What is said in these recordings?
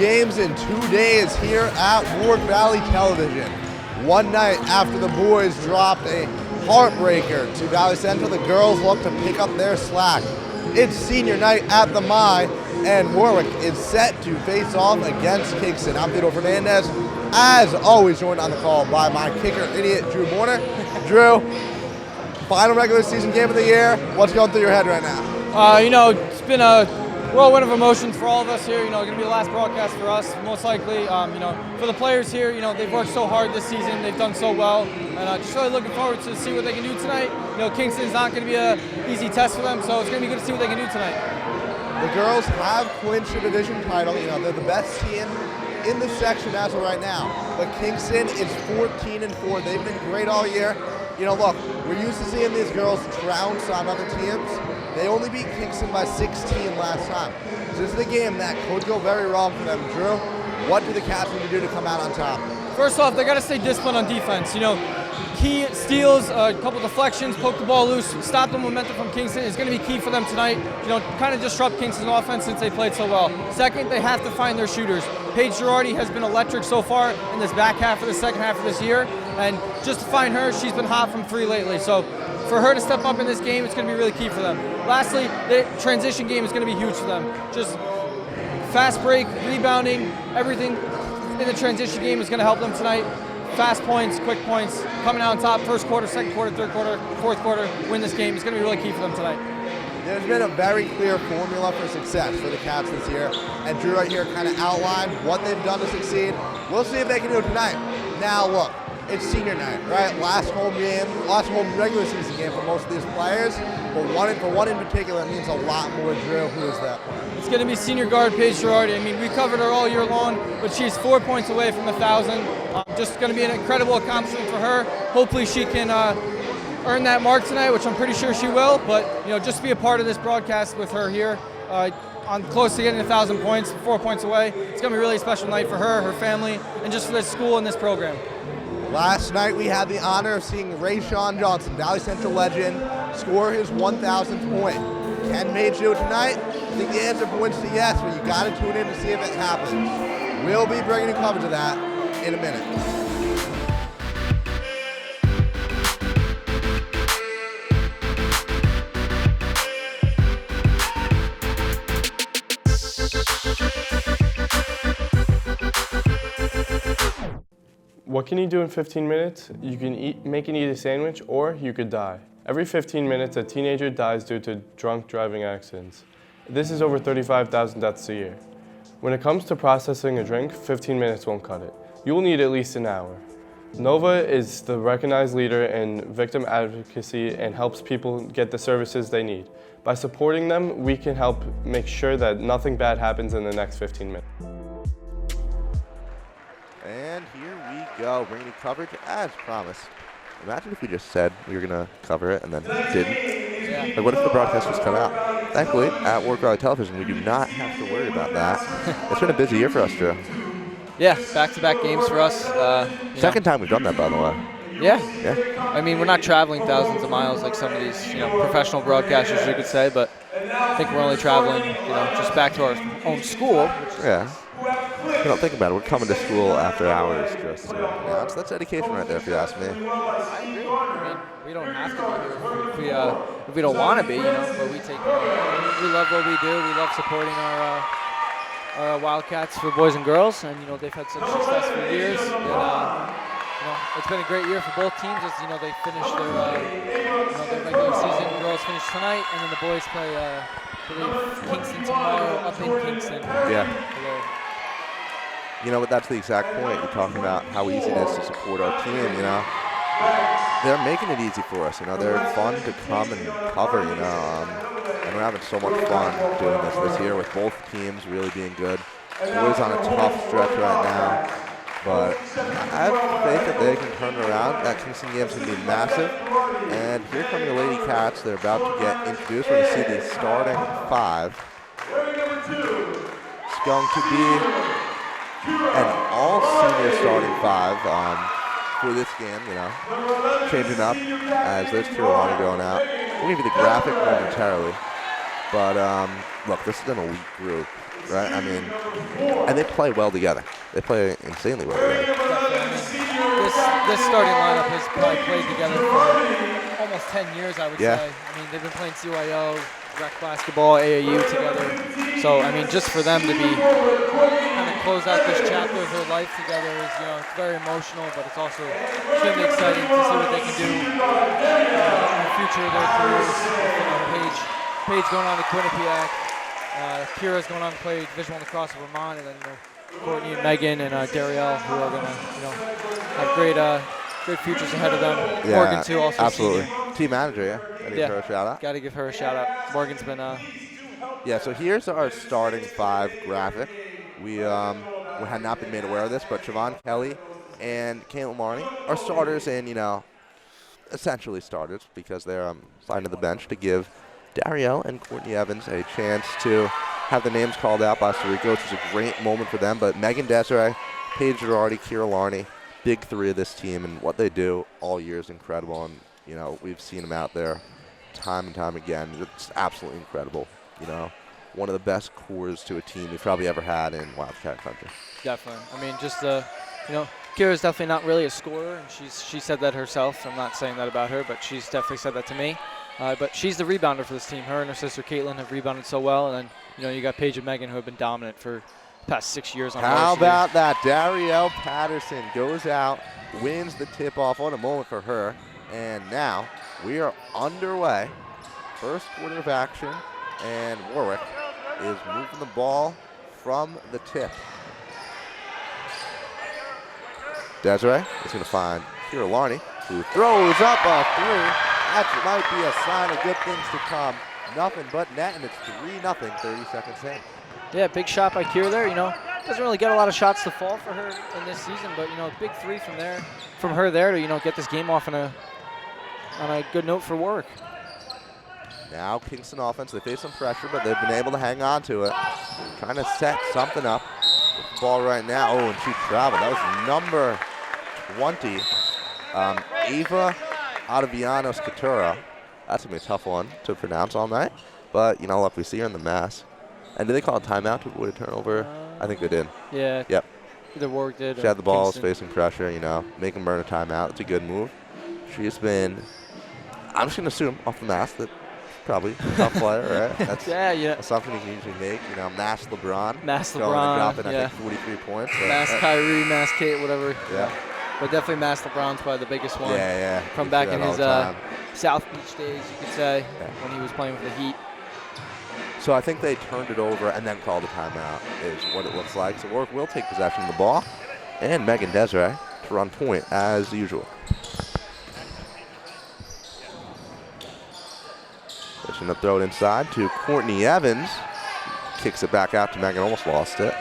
games in 2 days here at Warwick Valley Television. One night after the boys dropped a heartbreaker to Valley Central, the girls look to pick up their slack. It's senior night at the My, and Warwick is set to face off against Kingston. I'm Theodore Fernandez, as always joined on the call by my kicker idiot, Drew Warner. Drew, final regular season game of the year. What's going through your head right now? It's been a whirlwind of emotions for all of us here. Going to be the last broadcast for us, most likely. For the players here, they've worked so hard this season. They've done so well, and just really looking forward to see what they can do tonight. Kingston's not going to be an easy test for them, so it's going to be good to see what they can do tonight. The girls have clinched a division title. They're the best team in the section as of right now. But Kingston is 14-4. They've been great all year. Look, we're used to seeing these girls trounce on other teams. They only beat Kingston by 16 last time. So this is a game that could go very wrong for them. Drew, what do the Cats need to do to come out on top? First off, they got to stay disciplined on defense. Key steals, a couple deflections, poke the ball loose, stop the momentum from Kingston is going to be key for them tonight. Kind of disrupt Kingston's offense since they played so well. Second, they have to find their shooters. Paige Girardi has been electric so far in this back half of the second half of this year, and just to find her, she's been hot from three lately. So for her to step up in this game, it's going to be really key for them. Lastly, the transition game is going to be huge for them. Just fast break, rebounding, everything in the transition game is going to help them tonight. Fast points, quick points, coming out on top, first quarter, second quarter, third quarter, fourth quarter, win this game. It's going to be really key for them tonight. There's been a very clear formula for success for the Cats this year, and Drew right here kind of outlined what they've done to succeed. We'll see if they can do it tonight. Now look, it's senior night, right? Last home regular season game for most of these players, but for one in particular, it means a lot more. Drew, who is that? It's going to be senior guard Paige Girardi. We covered her all year long, but she's 4 points away from 1,000. Just going to be an incredible accomplishment for her. Hopefully she can earn that mark tonight, which I'm pretty sure she will. But just to be a part of this broadcast with her here, on close to getting 1,000 points, 4 points away, it's going to be a really special night for her, her family, and just for this school and this program. Last night we had the honor of seeing Rayshawn Johnson, Valley Central legend, score his 1,000th point. Can Paige do it tonight? I think the answer points to yes, but you got to tune in to see if it happens. We'll be bringing you coverage of that in a minute. What can you do in 15 minutes? You can make and eat a sandwich, or you could die. Every 15 minutes, a teenager dies due to drunk driving accidents. This is over 35,000 deaths a year. When it comes to processing a drink, 15 minutes won't cut it. You will need at least an hour. NOVA is the recognized leader in victim advocacy and helps people get the services they need. By supporting them, we can help make sure that nothing bad happens in the next 15 minutes. And here we go, bringing you coverage as promised. Imagine if we just said we were going to cover it and then didn't. Yeah. Like, what if the broadcast was cut out? Thankfully, at Warwick Valley Television, we do not have to worry about that. It's been a busy year for us, Drew. Yeah, back-to-back games for us. Second time we've done that, by the way. Yeah. We're not traveling thousands of miles like some of these, professional broadcasters, you could say, but I think we're only traveling, just back to our own school. Yeah. Think about it. We're coming to school after hours. That's dedication right there, if you ask me. I agree. We don't have to be here if we don't want to be, but we love what we do. We love supporting our Wildcats for boys and girls, and they've had such success for years. And it's been a great year for both teams. As they finished their regular season. The girls finish tonight, and then the boys play Kingston tomorrow up in Kingston. Yeah. But that's the exact point. You're talking about how easy it is to support our team, They're making it easy for us, They're fun to come and cover, And we're having so much fun doing this year with both teams really being good. Boys on a tough stretch right now, but I have faith that they can turn it around. That Kingston game's going to be massive. And here come the Lady Cats. They're about to get introduced. We're going to see the starting five. It's going to be an all-senior starting five for this game, changing up as those two are going out. We'll give you the graphic momentarily. But, look, this is an elite group. right? I mean, and they play well together. They play insanely well together. This starting lineup has probably played together for almost 10 years, I would say. I mean, they've been playing CYO, rec basketball, AAU together. So, I mean, just for them to be kind of close out this chapter of their life together is, it's very emotional, but it's also extremely exciting to see what they can do in the future of their careers. Paige going on to Quinnipiac, Kira's going on to play Division I lacrosse at Vermont, and then Courtney and Megan and Darielle, who are going to have great futures ahead of them. Yeah, Morgan too, also absolutely. senior. Team manager, Gotta give her a shout out. Got to give her a shout out. Morgan's been. Yeah, so here's our starting 5 graphic. We had not been made aware of this, but Siobhan Kelly and Caitlin Marney are starters, and essentially starters because they're signed to the bench to give Darielle and Courtney Evans a chance to have the names called out by Sirico, which was a great moment for them. But Megan Desiree, Paige Girardi, Kira Larney, big 3 of this team, and what they do all year is incredible. And we've seen them out there time and time again. It's absolutely incredible. One of the best cores to a team we've probably ever had in Wildcat country. Definitely. I mean, just Kira's definitely not really a scorer, and she said that herself. I'm not saying that about her, but she's definitely said that to me. But she's the rebounder for this team. Her and her sister Caitlin have rebounded so well, and then you got Paige and Megan who have been dominant for the past 6 years. How about that? Darielle Patterson goes out, wins the tip-off. What a moment for her. And now we are underway. First quarter of action, and Warwick is moving the ball from the tip. Desiree is going to find Kira Larney, who throws up a 3. That might be a sign of good things to come. Nothing but net, and it's 3-0, 30 seconds in. Yeah, big shot by Kira there. Doesn't really get a lot of shots to fall for her in this season, but big 3 from her there to get this game off on a good note for Warwick. Now Kingston offense, they face some pressure, but they've been able to hang on to it. Trying to set something up with the ball right now. Oh, and she traveled. That was number 20, Eva Ottavianos Coutura. That's going to be a tough one to pronounce all night. But, look, we see her in the mass. And did they call a timeout to avoid a turnover? I think they did. Yeah. Yep. Either Warwick did. She had the balls, Kingston. facing pressure, make them burn a timeout. It's a good move. She's been, I'm just going to assume off the mass that probably a tough player, right? That's assumption you can usually make. Mass LeBron. Mass going LeBron. and dropping, I think, 43 points. Mass Kyrie, Mass Kate, whatever. Yeah. But definitely Mass LeBron's probably the biggest one. Yeah. From back in his South Beach days, you could say, when he was playing with the Heat. So I think they turned it over and then called a timeout is what it looks like. So Warwick will take possession of the ball. And Megan Desiree to run point as usual. She's going to throw it inside to Courtney Evans. Kicks it back out to Megan, almost lost it.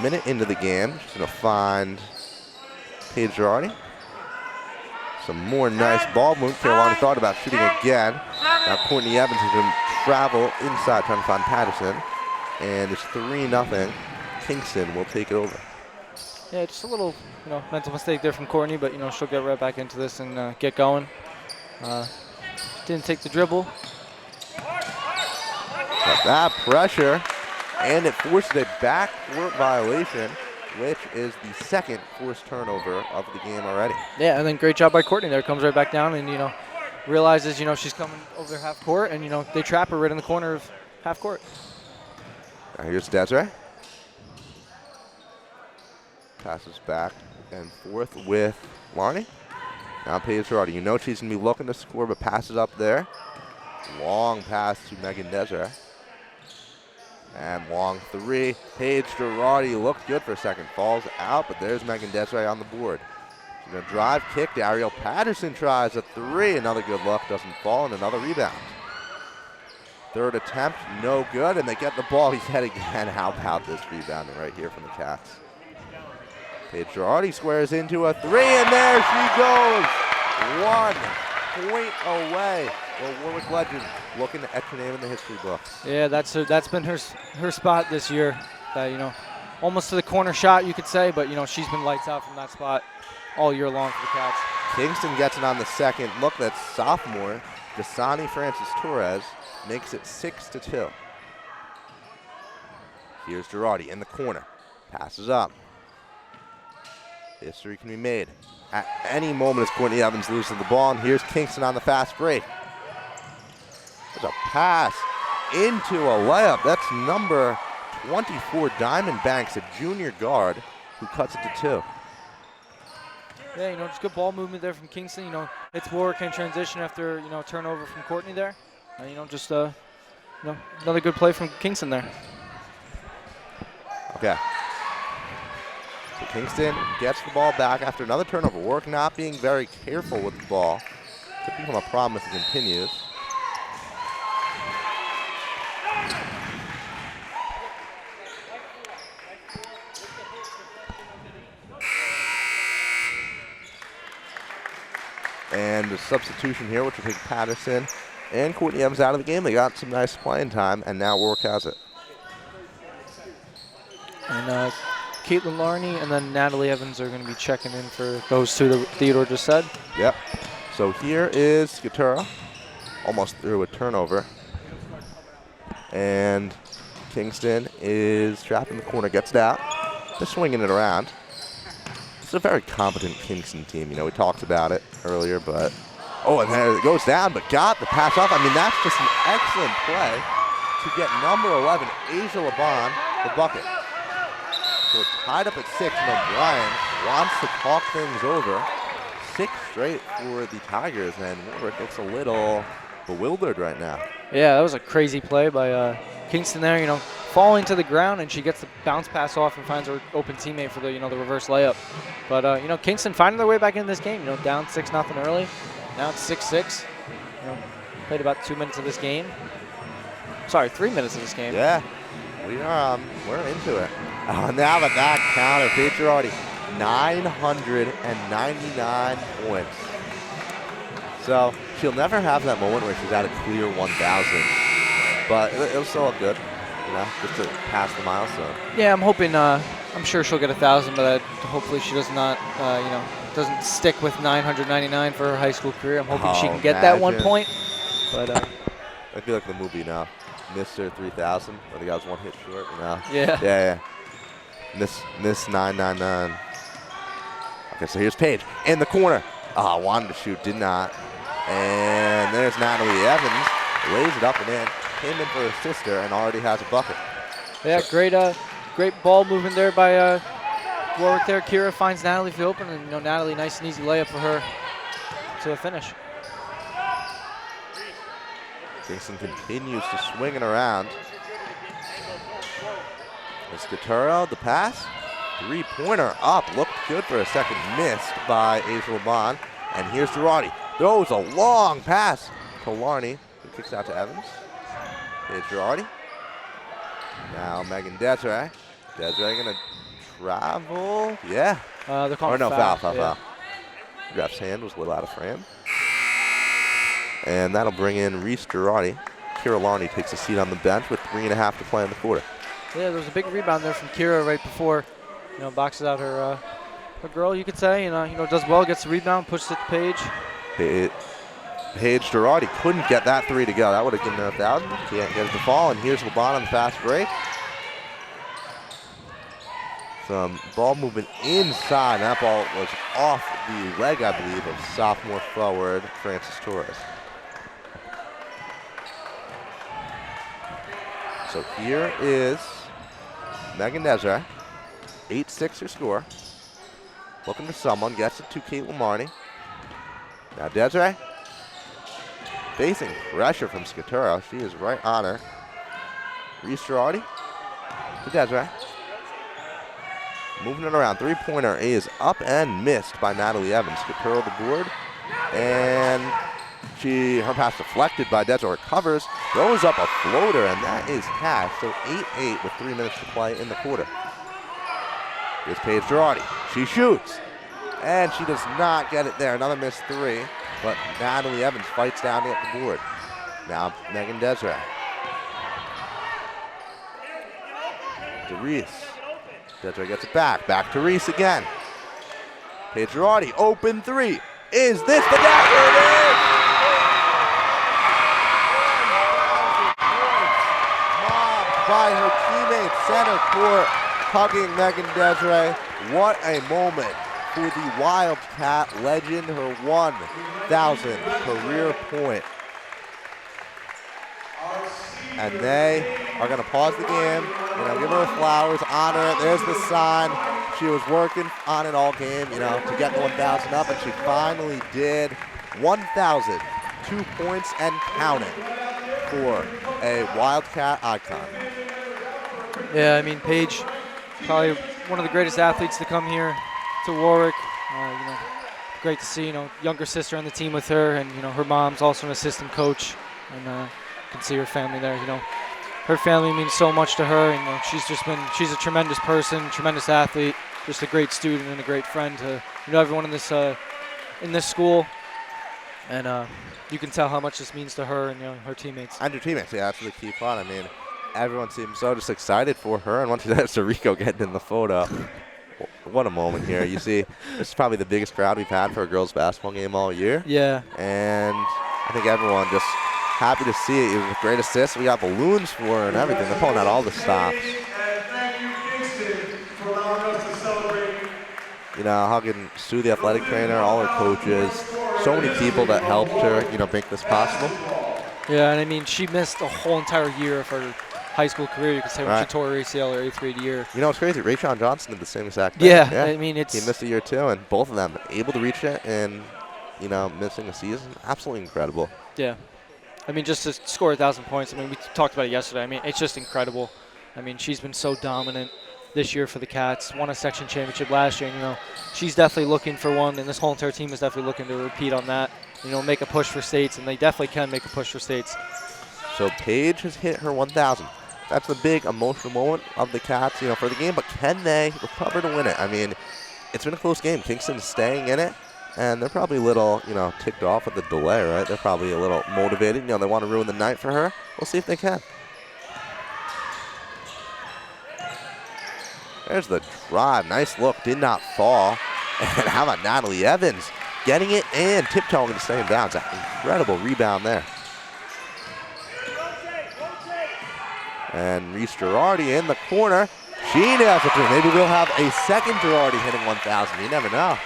Minute into the game, she's going to find Paige Girardi. Some more nice ball movement. Carolina thought about shooting again. Now Courtney Evans is going to travel inside trying to find Patterson. And it's 3-0. Kingston will take it over. Yeah, just a little, mental mistake there from Courtney, but, she'll get right back into this and get going. Didn't take the dribble. But that pressure, and it forced a backcourt violation, which is the second forced turnover of the game already. Yeah, and then great job by Courtney there. Comes right back down and, realizes, she's coming over their half court, and, they trap her right in the corner of half court. Now here's Desiree. Passes back and forth with Larney. Now Paige Girardi, she's going to be looking to score, but passes up there. Long pass to Megan Desiree. And long 3. Paige Girardi looked good for a second. Falls out, but there's Megan Desiree on the board. She's going to drive, kick. Darielle Patterson tries a 3. Another good look. Doesn't fall, and another rebound. Third attempt, no good, and they get the ball yet again. How about this rebounding right here from the Cats? Paige Girardi squares into a 3, and there she goes. 1 point away. Well, Warwick legend looking to etch her name in the history books. Yeah, that's been her spot this year. Almost to the corner shot, you could say, but she's been lights out from that spot all year long for the Cats. Kingston gets it on the second look. That's sophomore Dasani Francis Torres makes it 6-2. Here's Girardi in the corner. Passes up. History can be made. At any moment as Courtney Evans loses the ball, and here's Kingston on the fast break. There's a pass into a layup. That's number 24, Diamondbanks, a junior guard, who cuts it to 2. Yeah, just good ball movement there from Kingston. It's Warwick in transition after, turnover from Courtney there. Just another good play from Kingston there. Okay. So Kingston gets the ball back after another turnover. Warwick not being very careful with the ball. Could become a problem if it continues. And the substitution here, which will take Patterson and Courtney Evans out of the game. They got some nice playing time, and now Warwick has it. And Caitlin Larney and then Natalie Evans are going to be checking in for those two that Theodore just said. Yep. So here is Skatura, almost through a turnover. And Kingston is trapped in the corner, gets it out. They're swinging it around. It's a very competent Kingston team. We talked about it earlier, but and there it goes down, but got the pass off. I mean, that's just an excellent play to get number 11, Asia Laban, the bucket. So it's tied up at 6, and O'Brien wants to talk things over. 6 straight for the Tigers, and Warwick looks a little bewildered right now. Yeah, that was a crazy play by Kingston there, falling to the ground, and she gets the bounce pass off and finds her open teammate for the, the reverse layup. But, Kingston finding their way back into this game, down 6-0 early. Now it's 6-6. Played about 2 minutes of this game. Sorry, 3 minutes of this game. Yeah, we're into it. Oh, now the back counter, Paige Girardi, 999 points. So she'll never have that moment where she's at a clear 1,000, but it'll still look good, just to pass the milestone. Yeah, I'm hoping. I'm sure she'll get 1,000, but hopefully she does not, doesn't stick with 999 for her high school career. I'm hoping she can get that 1 point. But I feel like the movie now, Mr. 3000, where the guy's one hit short. Yeah. Miss 999. Okay, so here's Paige in the corner. Wanted to shoot, did not. And there's Natalie Evans, lays it up and in. Came in for her sister and already has a bucket. Yeah, great ball movement there by Warwick there. Kira finds Natalie for the open, and Natalie, nice and easy layup for her to the finish. Kingston continues to swing it around. Escaturo, the pass. 3-pointer up, looked good for a second, missed by Asia Laban. And here's Girardi. Throws a long pass to Larney, who kicks out to Evans. Here's Girardi. Now Megan Desiree. Desiree gonna travel. Yeah. They're calling foul. Ref's hand was a little out of frame. And that'll bring in Reese Girardi. Kira Larney takes a seat on the bench with 3.5 to play in the quarter. Yeah, there was a big rebound there from Kira right before, boxes out her girl, you could say, and does well, gets the rebound, pushes it to Paige. Paige Girardi couldn't get that 3 to go. That would have given her 1,000. Can't get it to fall, and here's Laban on the fast break. Some ball movement inside. That ball was off the leg, I believe, of sophomore forward Francis Torres. So here is Megan Desiree, 8-6 her score. Looking for someone, gets it to Caitlin Marney. Now Desiree, facing pressure from Skatura. She is right on her. Reese Girardi to Desiree. Moving it around, 3-pointer is up and missed by Natalie Evans. Skatura the board, and her pass deflected by Desiree. Recovers, throws up a floater, and that is cash. So 8-8 with 3 minutes to play in the quarter. Here's Paige Girardi. She shoots, and she does not get it there. Another missed 3, but Natalie Evans fights down to get the board. Now Megan Desiree. To Reese. Desiree gets it back to Reese again. Paige Girardi, open 3. Is this the dagger? It is! Mobbed by her teammate, center court, hugging Megan Desiree. What a moment for the Wildcat legend, her 1,000th career point. And they are going to pause the game, give her flowers, honor it. There's the sign. She was working on it all game, to get the 1,000 up, and she finally did. 1,000, 2 points and counting for a Wildcat icon. Yeah, I mean, Paige, probably one of the greatest athletes to come here to Warwick. Great to see, younger sister on the team with her, and, her mom's also an assistant coach, and you can see her family there. Her family means so much to her, and she's a tremendous person, tremendous athlete, just a great student and a great friend to, everyone in this school. And you can tell how much this means to her and her teammates. And her teammates, yeah, that's the key part. I mean, everyone seems so just excited for her, and once you have Rico getting in the photo, what a moment here. You see, this is probably the biggest crowd we've had for a girls' basketball game all year. Yeah. And I think everyone just happy to see it. It was a great assist. We got balloons for her and everything. They're pulling out all the stops. Hugging Sue, the athletic trainer, all her coaches, so many people that helped her, make this possible. Yeah, and I mean, she missed a whole entire year of her high school career, you could say, when she tore her ACL her 8th grade year. It's crazy. Rayshon Johnson did the same exact thing. Yeah, I mean, he missed a year too, and both of them able to reach it and, missing a season, absolutely incredible. Yeah. I mean, just to score 1,000 points, I mean, we talked about it yesterday. I mean, it's just incredible. I mean, she's been so dominant this year for the Cats. Won a section championship last year, and, she's definitely looking for one, and this whole entire team is definitely looking to repeat on that, make a push for states, and they definitely can make a push for states. So Paige has hit her 1,000. That's the big emotional moment of the Cats, for the game, but can they recover to win it? I mean, it's been a close game. Kingston's staying in it, and they're probably a little, ticked off with the delay, right? They're probably a little motivated. They want to ruin the night for her. We'll see if they can. There's the drive. Nice look. Did not fall. And how about Natalie Evans getting it and tiptoeing to stay in bounds. An incredible rebound there. And Reese Girardi in the corner. She nails it through. Maybe we'll have a second Girardi hitting 1,000. You never know.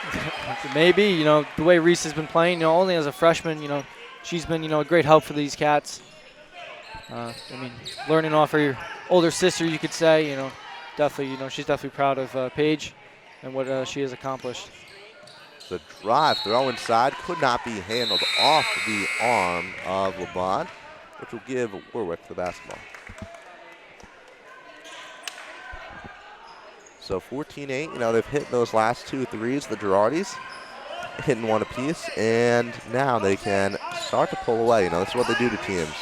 Maybe, the way Reese has been playing, only as a freshman, she's been, a great help for these Cats. I mean, learning off her older sister, you could say, definitely, she's definitely proud of Paige and what she has accomplished. The drive throw inside could not be handled off the arm of LeBron, which will give Warwick the basketball. So 14-8, they've hit those last 2 threes, the Girardis, hitting one apiece, and now they can start to pull away. This is what they do to teams.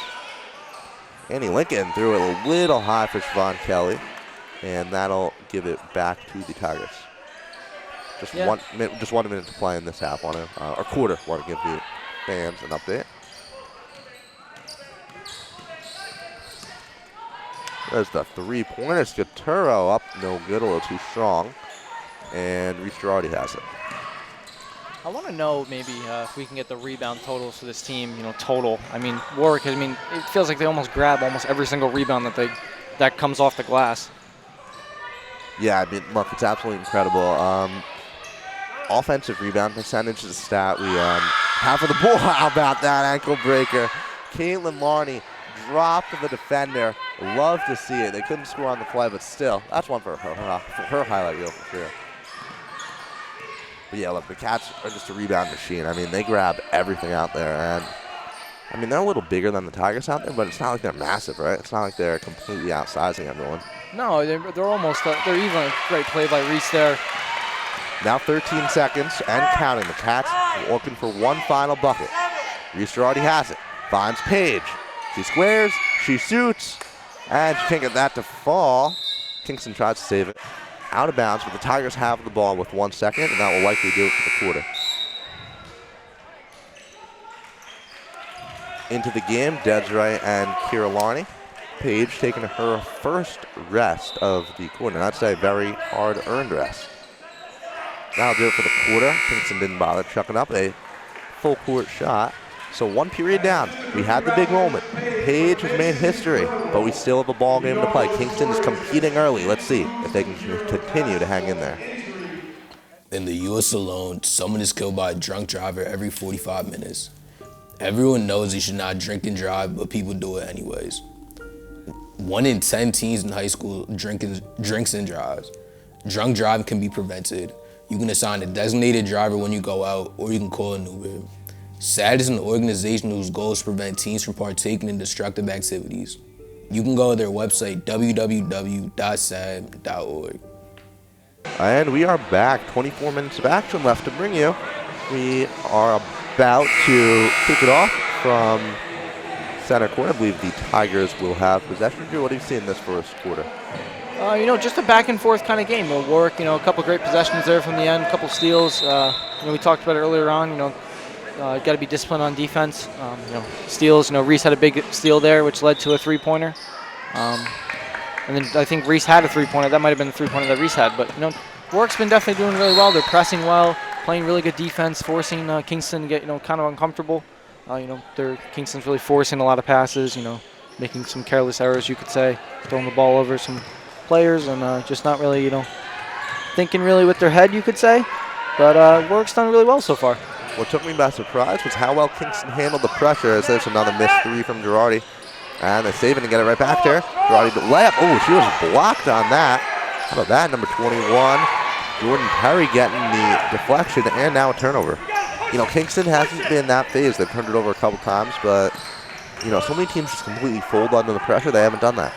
Annie Lincoln threw it a little high for Siobhan Kelly, and that'll give it back to the Tigers. Just 1 minute to play in this half, or quarter. Want to give the fans an update. There's the three-pointer. Scaturo up, no good, a little too strong. And Reese Girardi has it. I want to know maybe if we can get the rebound totals for this team, total. I mean, Warwick, it feels like they almost grab almost every single rebound that comes off the glass. Yeah, look, it's absolutely incredible. Offensive rebound percentage is a stat we have for the ball. How about that ankle breaker? Caitlin Larney dropped the defender. Love to see it. They couldn't score on the play, but still, that's one for her highlight reel for sure. But yeah, look, the Cats are just a rebound machine. They grab everything out there, and they're a little bigger than the Tigers out there, but it's not like they're massive, right? It's not like they're completely outsizing everyone. No, they're almost, they're even. A great play by Reese there. Now 13 seconds and counting. The Cats looking for one final bucket. Reese already has it. Finds Paige. She squares, she shoots, and she can't get that to fall. Kingston tries to save it. Out of bounds, but the Tigers have the ball with 1 second, and that will likely do it for the quarter. Into the game, Desiree and Kira Larney. Paige taking her first rest of the quarter. That's a very hard-earned rest. That'll do it for the quarter. Kingston didn't bother chucking up a full-court shot. So 1 period down. We had the big moment. Page has made history, but we still have a ball game to play. Kingston is competing early. Let's see if they can continue to hang in there. In the U.S. alone, someone is killed by a drunk driver every 45 minutes. Everyone knows you should not drink and drive, but people do it anyways. 1 in 10 teens in high school drinks and drives. Drunk driving can be prevented. You can assign a designated driver when you go out, or you can call an Uber. SAD is an organization whose goal is to prevent teens from partaking in destructive activities. You can go to their website, www.sad.org. And we are back. 24 minutes of action left to bring you. We are about to kick it off from center court. I believe the Tigers will have possession. Drew, what do you see in this first quarter? Just a back and forth kind of game. Warwick, a couple great possessions there from the end, a couple steals. We talked about it earlier on. Got to be disciplined on defense. Steals. Reese had a big steal there, which led to a three-pointer. And then I think Reese had a three-pointer. That might have been the three-pointer that Reese had. But Warwick's been definitely doing really well. They're pressing well, playing really good defense, forcing Kingston to get kind of uncomfortable. Kingston's really forcing a lot of passes. Making some careless errors, you could say, throwing the ball over some players, and just not really, thinking really with their head, you could say. But Warwick's done really well so far. What took me by surprise was how well Kingston handled the pressure, as there's another missed three from Girardi. And they're saving to get it right back there. Girardi the layup. Oh, she was blocked on that. How about that, number 21? Jordan Perry getting the deflection, and now a turnover. Kingston hasn't been that phased. They've turned it over a couple times, but, so many teams just completely fold under the pressure. They haven't done that.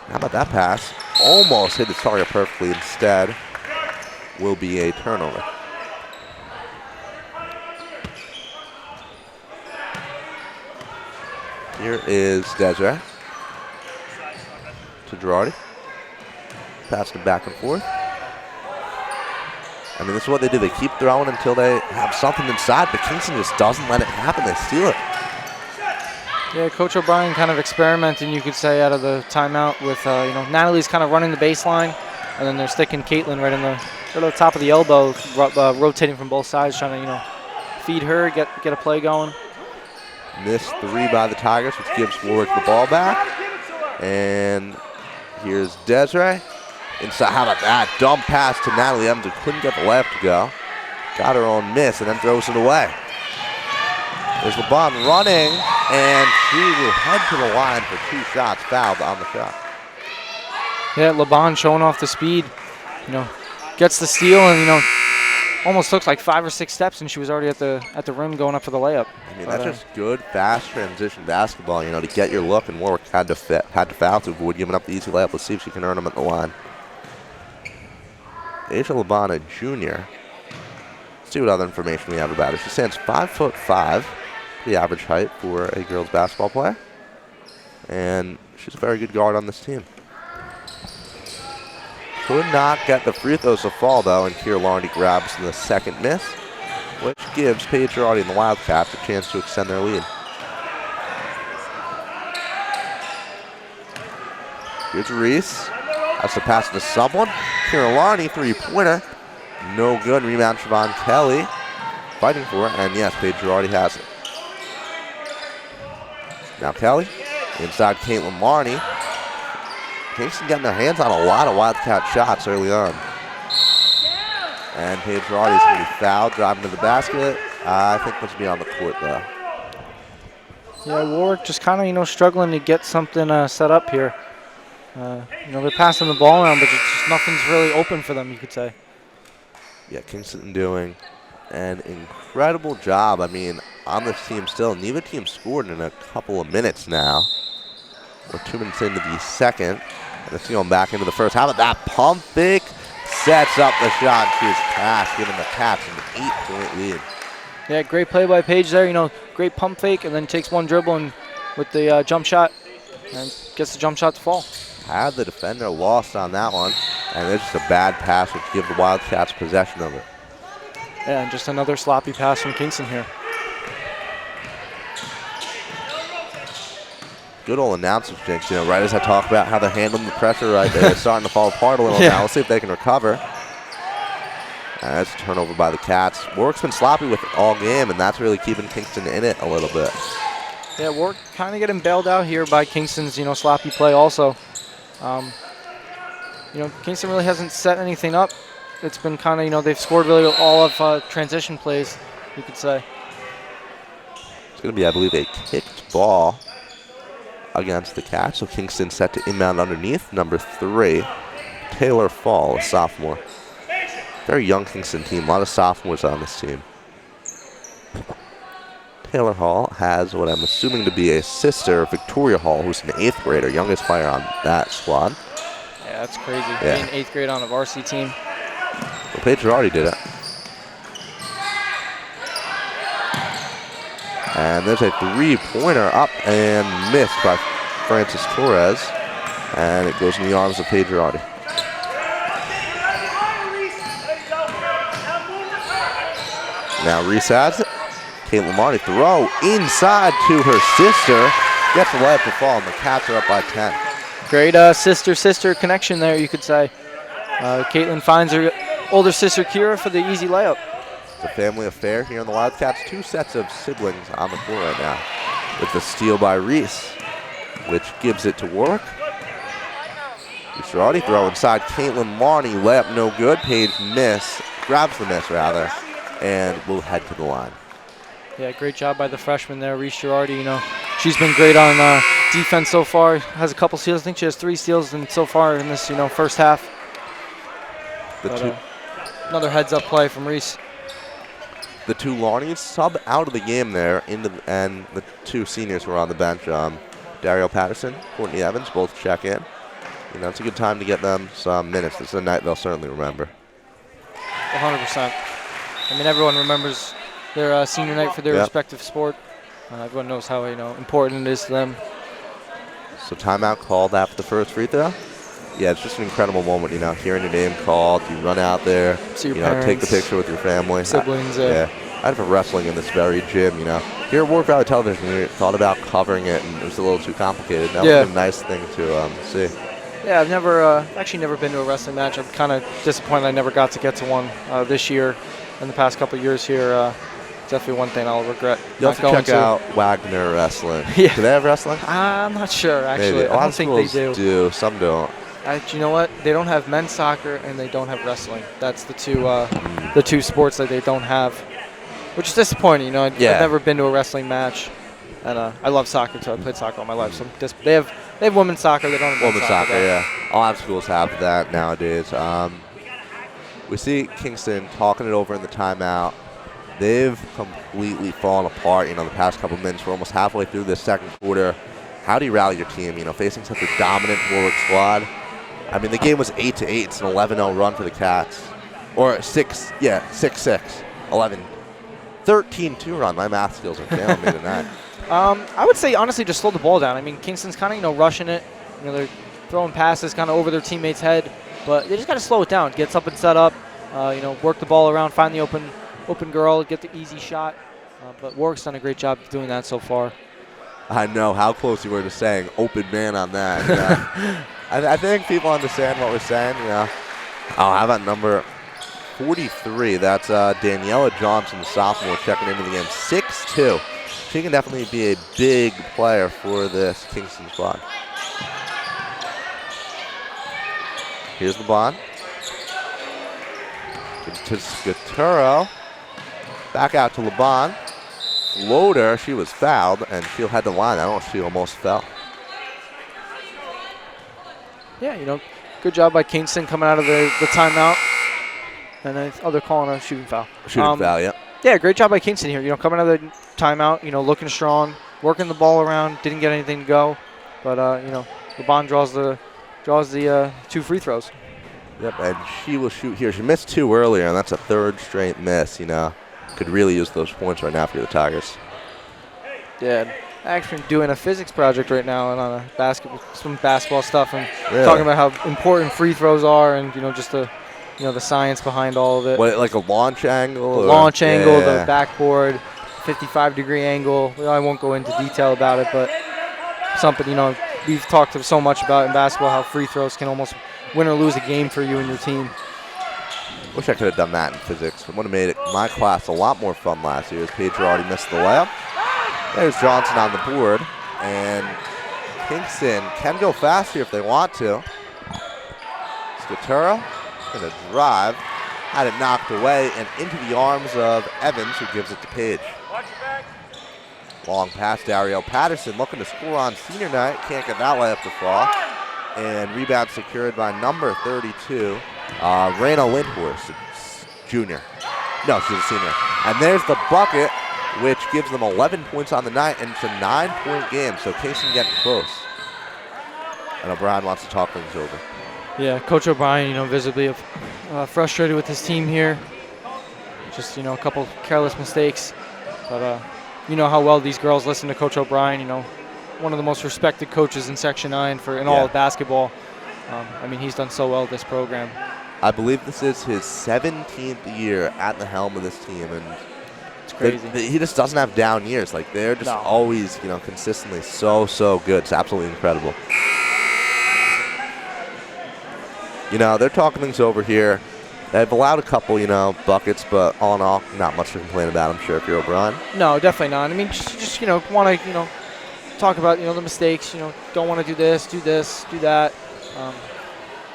How about that pass? Almost hit its target perfectly. Instead, will be a turnover. Here is Desiree to Girardi. Passed it back and forth. This is what they do. They keep throwing until they have something inside, but Kingston just doesn't let it happen. They steal it. Yeah, Coach O'Brien kind of experimenting, you could say, out of the timeout with, Natalie's kind of running the baseline, and then they're sticking Caitlin right at the top of the elbow, rotating from both sides, trying to, feed her, get a play going. Missed three by the Tigers, which gives Warwick the ball back. And here's Desiree. Inside, how about that? Dump pass to Natalie Evans, who couldn't get the layup to go. Got her own miss and then throws it away. There's LeBron running, and she will head to the line for 2 shots, fouled on the shot. Yeah, LeBron showing off the speed. Gets the steal and, almost took like 5 or 6 steps, and she was already at the rim going up for the layup. That's just good, fast transition basketball, to get your look, and Warwick had to foul to avoid giving up the easy layup. Let's see if she can earn them at the line. Asia Labana Jr. Let's see what other information we have about her. She stands 5'5", the average height for a girls basketball player. And she's a very good guard on this team. Could not get the free throws to fall, though, and Kiera Larney grabs the second miss, which gives Paige Girardi and the Wildcats a chance to extend their lead. Here's Reese. Has to pass to someone. Kiera Larney, three-pointer. No good. Rebound, Siobhan Kelly. Fighting for it, and yes, Paige Girardi has it. Now Kelly. Inside Caitlin Larney. Kingston getting their hands on a lot of Wildcat shots early on. And Paige Girardi is going to be fouled, driving to the basket. I think let's be on the court, though. Yeah, Warwick just kind of, struggling to get something set up here. They're passing the ball around, but just nothing's really open for them, you could say. Yeah, Kingston doing an incredible job, on this team still. Neither team scored in a couple of minutes now. We're 2 minutes into the second. And it's going back into the first. How about that pump fake? Sets up the shot. She's passed, giving the Cats an 8-point lead. Yeah, great play by Paige there. Great pump fake, and then takes one dribble and with the jump shot and gets the jump shot to fall. Had the defender lost on that one, and it's just a bad pass, which gives the Wildcats possession of it. Yeah, and just another sloppy pass from Kingston here. Good old announcers, Jinx. Right as I talk about how they're handling the pressure right there, they're starting to fall apart a little now. Let's see if they can recover. That's a turnover by the Cats. Warwick's been sloppy with it all game, and that's really keeping Kingston in it a little bit. Yeah, Warwick kind of getting bailed out here by Kingston's, sloppy play also. Kingston really hasn't set anything up. It's been kind of, they've scored really all of transition plays, you could say. It's going to be, I believe, a kicked ball against the Cats. So Kingston set to inbound underneath. Number 3, Taylor Fall, a sophomore. Very young Kingston team. A lot of sophomores on this team. Taylor Hall has what I'm assuming to be a sister, Victoria Hall, who's an 8th grader, youngest player on that squad. Yeah, that's crazy. Yeah. Being 8th grade on a varsity team. Well, Paige already did it. And there's a 3-pointer up and missed by Francis Torres. And it goes in the arms of Paige Girardi. Now Reese has it. Caitlin Marty throw inside to her sister. Gets the layup to fall, and the Cats are up by 10. Great sister-sister connection there, you could say. Caitlin finds her older sister Kira for the easy layup. It's a family affair here in the Wildcats. 2 sets of siblings on the court right now. With the steal by Reese, which gives it to Warwick. Girardi throw inside. Caitlin Marty, layup no good. Paige grabs the miss rather, and will head to the line. Yeah, great job by the freshman there, Reese Girardi. She's been great on defense so far. Has a couple steals. I think she has 3 steals so far in this, first half. Another heads-up play from Reese. The 2 Larnies sub out of the game there, and the 2 seniors who are on the bench, Dario Patterson, Courtney Evans, both check in. It's a good time to get them some minutes. This is a night they'll certainly remember. 100%. Everyone remembers their senior night for their respective sport. Everyone knows how important it is to them. So timeout called after the first free throw. Yeah, it's just an incredible moment, hearing your name called, you run out there, see your parents, take the picture with your family. Siblings. I had for wrestling in this very gym, Here at Warwick Valley Television, we thought about covering it, and it was a little too complicated. That was a nice thing to see. Yeah, I've actually never been to a wrestling match. I'm kind of disappointed I never got to get to one this year. In the past couple of years here, definitely one thing I'll regret. You'll have to check out Wagner Wrestling. Yeah. Do they have wrestling? I'm not sure, actually. Maybe. I don't think they do. Some don't. You know what? They don't have men's soccer and they don't have wrestling. That's the two sports that they don't have, which is disappointing. I've never been to a wrestling match, and I love soccer too. I played soccer all my life. So they have women's soccer. They don't have women's soccer. Yeah, a lot of schools have that nowadays. We see Kingston talking it over in the timeout. They've completely fallen apart. The past couple minutes. We're almost halfway through this second quarter. How do you rally your team? Facing such a dominant Warwick squad. The game was 8-8. It's an 11-0 run for the Cats. Or 6-6. 11. 13-2 run. My math skills are failing me tonight. I would say, honestly, just slow the ball down. Kingston's kind of, rushing it. They're throwing passes kind of over their teammate's head. But they just got to slow it down. Get up and set up. Work the ball around. Find the open girl. Get the easy shot. But Warwick's done a great job of doing that so far. I know how close you were to saying open man on that. I think people understand what we're saying. How about number 43? That's Daniela Johnson, the sophomore, checking into the game. 6'2". She can definitely be a big player for this Kingston squad. Here's the bond. Gives to Scaturo. Back out to LeBon. Floater, she was fouled, and she'll head the line. I don't know if she almost fell. Yeah, good job by Kingston coming out of the timeout. And then they're calling a shooting foul. Shooting foul, yeah. Yeah, great job by Kingston here. Coming out of the timeout, looking strong, working the ball around, didn't get anything to go. But, LeBon draws the 2 free throws. Yep, and she will shoot here. She missed 2 earlier, and that's a 3rd straight miss, Could really use those points right now for the Tigers. Yeah, actually doing a physics project right now and on some basketball stuff and really? Talking about how important free throws are and just the science behind all of it. What, like a launch angle? The launch angle, the backboard, 55-degree angle. I won't go into detail about it, but something we've talked so much about in basketball how free throws can almost win or lose a game for you and your team. Wish I could have done that in physics. It would have made my class a lot more fun last year as Paige already missed the layup. There's Johnson on the board. And Kingston can go fast here if they want to. Skatura going to drive. Had it knocked away and into the arms of Evans, who gives it to Paige. Long pass, Dario Patterson looking to score on senior night. Can't get that layup to fall. And rebound secured by number 32, Raina Lindhorst, junior. No, she's a senior. And there's the bucket, which gives them 11 points on the night, and it's a 9-point game, so Kingston getting close. And O'Brien wants to talk things over. Yeah, Coach O'Brien, visibly frustrated with his team here. Just, a couple careless mistakes. But you know how well these girls listen to Coach O'Brien, one of the most respected coaches in Section 9 in all of basketball. He's done so well with this program. I believe this is his 17th year at the helm of this team, and it's crazy. He just doesn't have down years. Like, they're just always, consistently so good. It's absolutely incredible. They're talking things over here. They've allowed a couple, buckets, but all in all, not much to complain about, I'm sure, if you're O'Brien. No, definitely not. Just want to, talk about, the mistakes, don't want to do this, do that.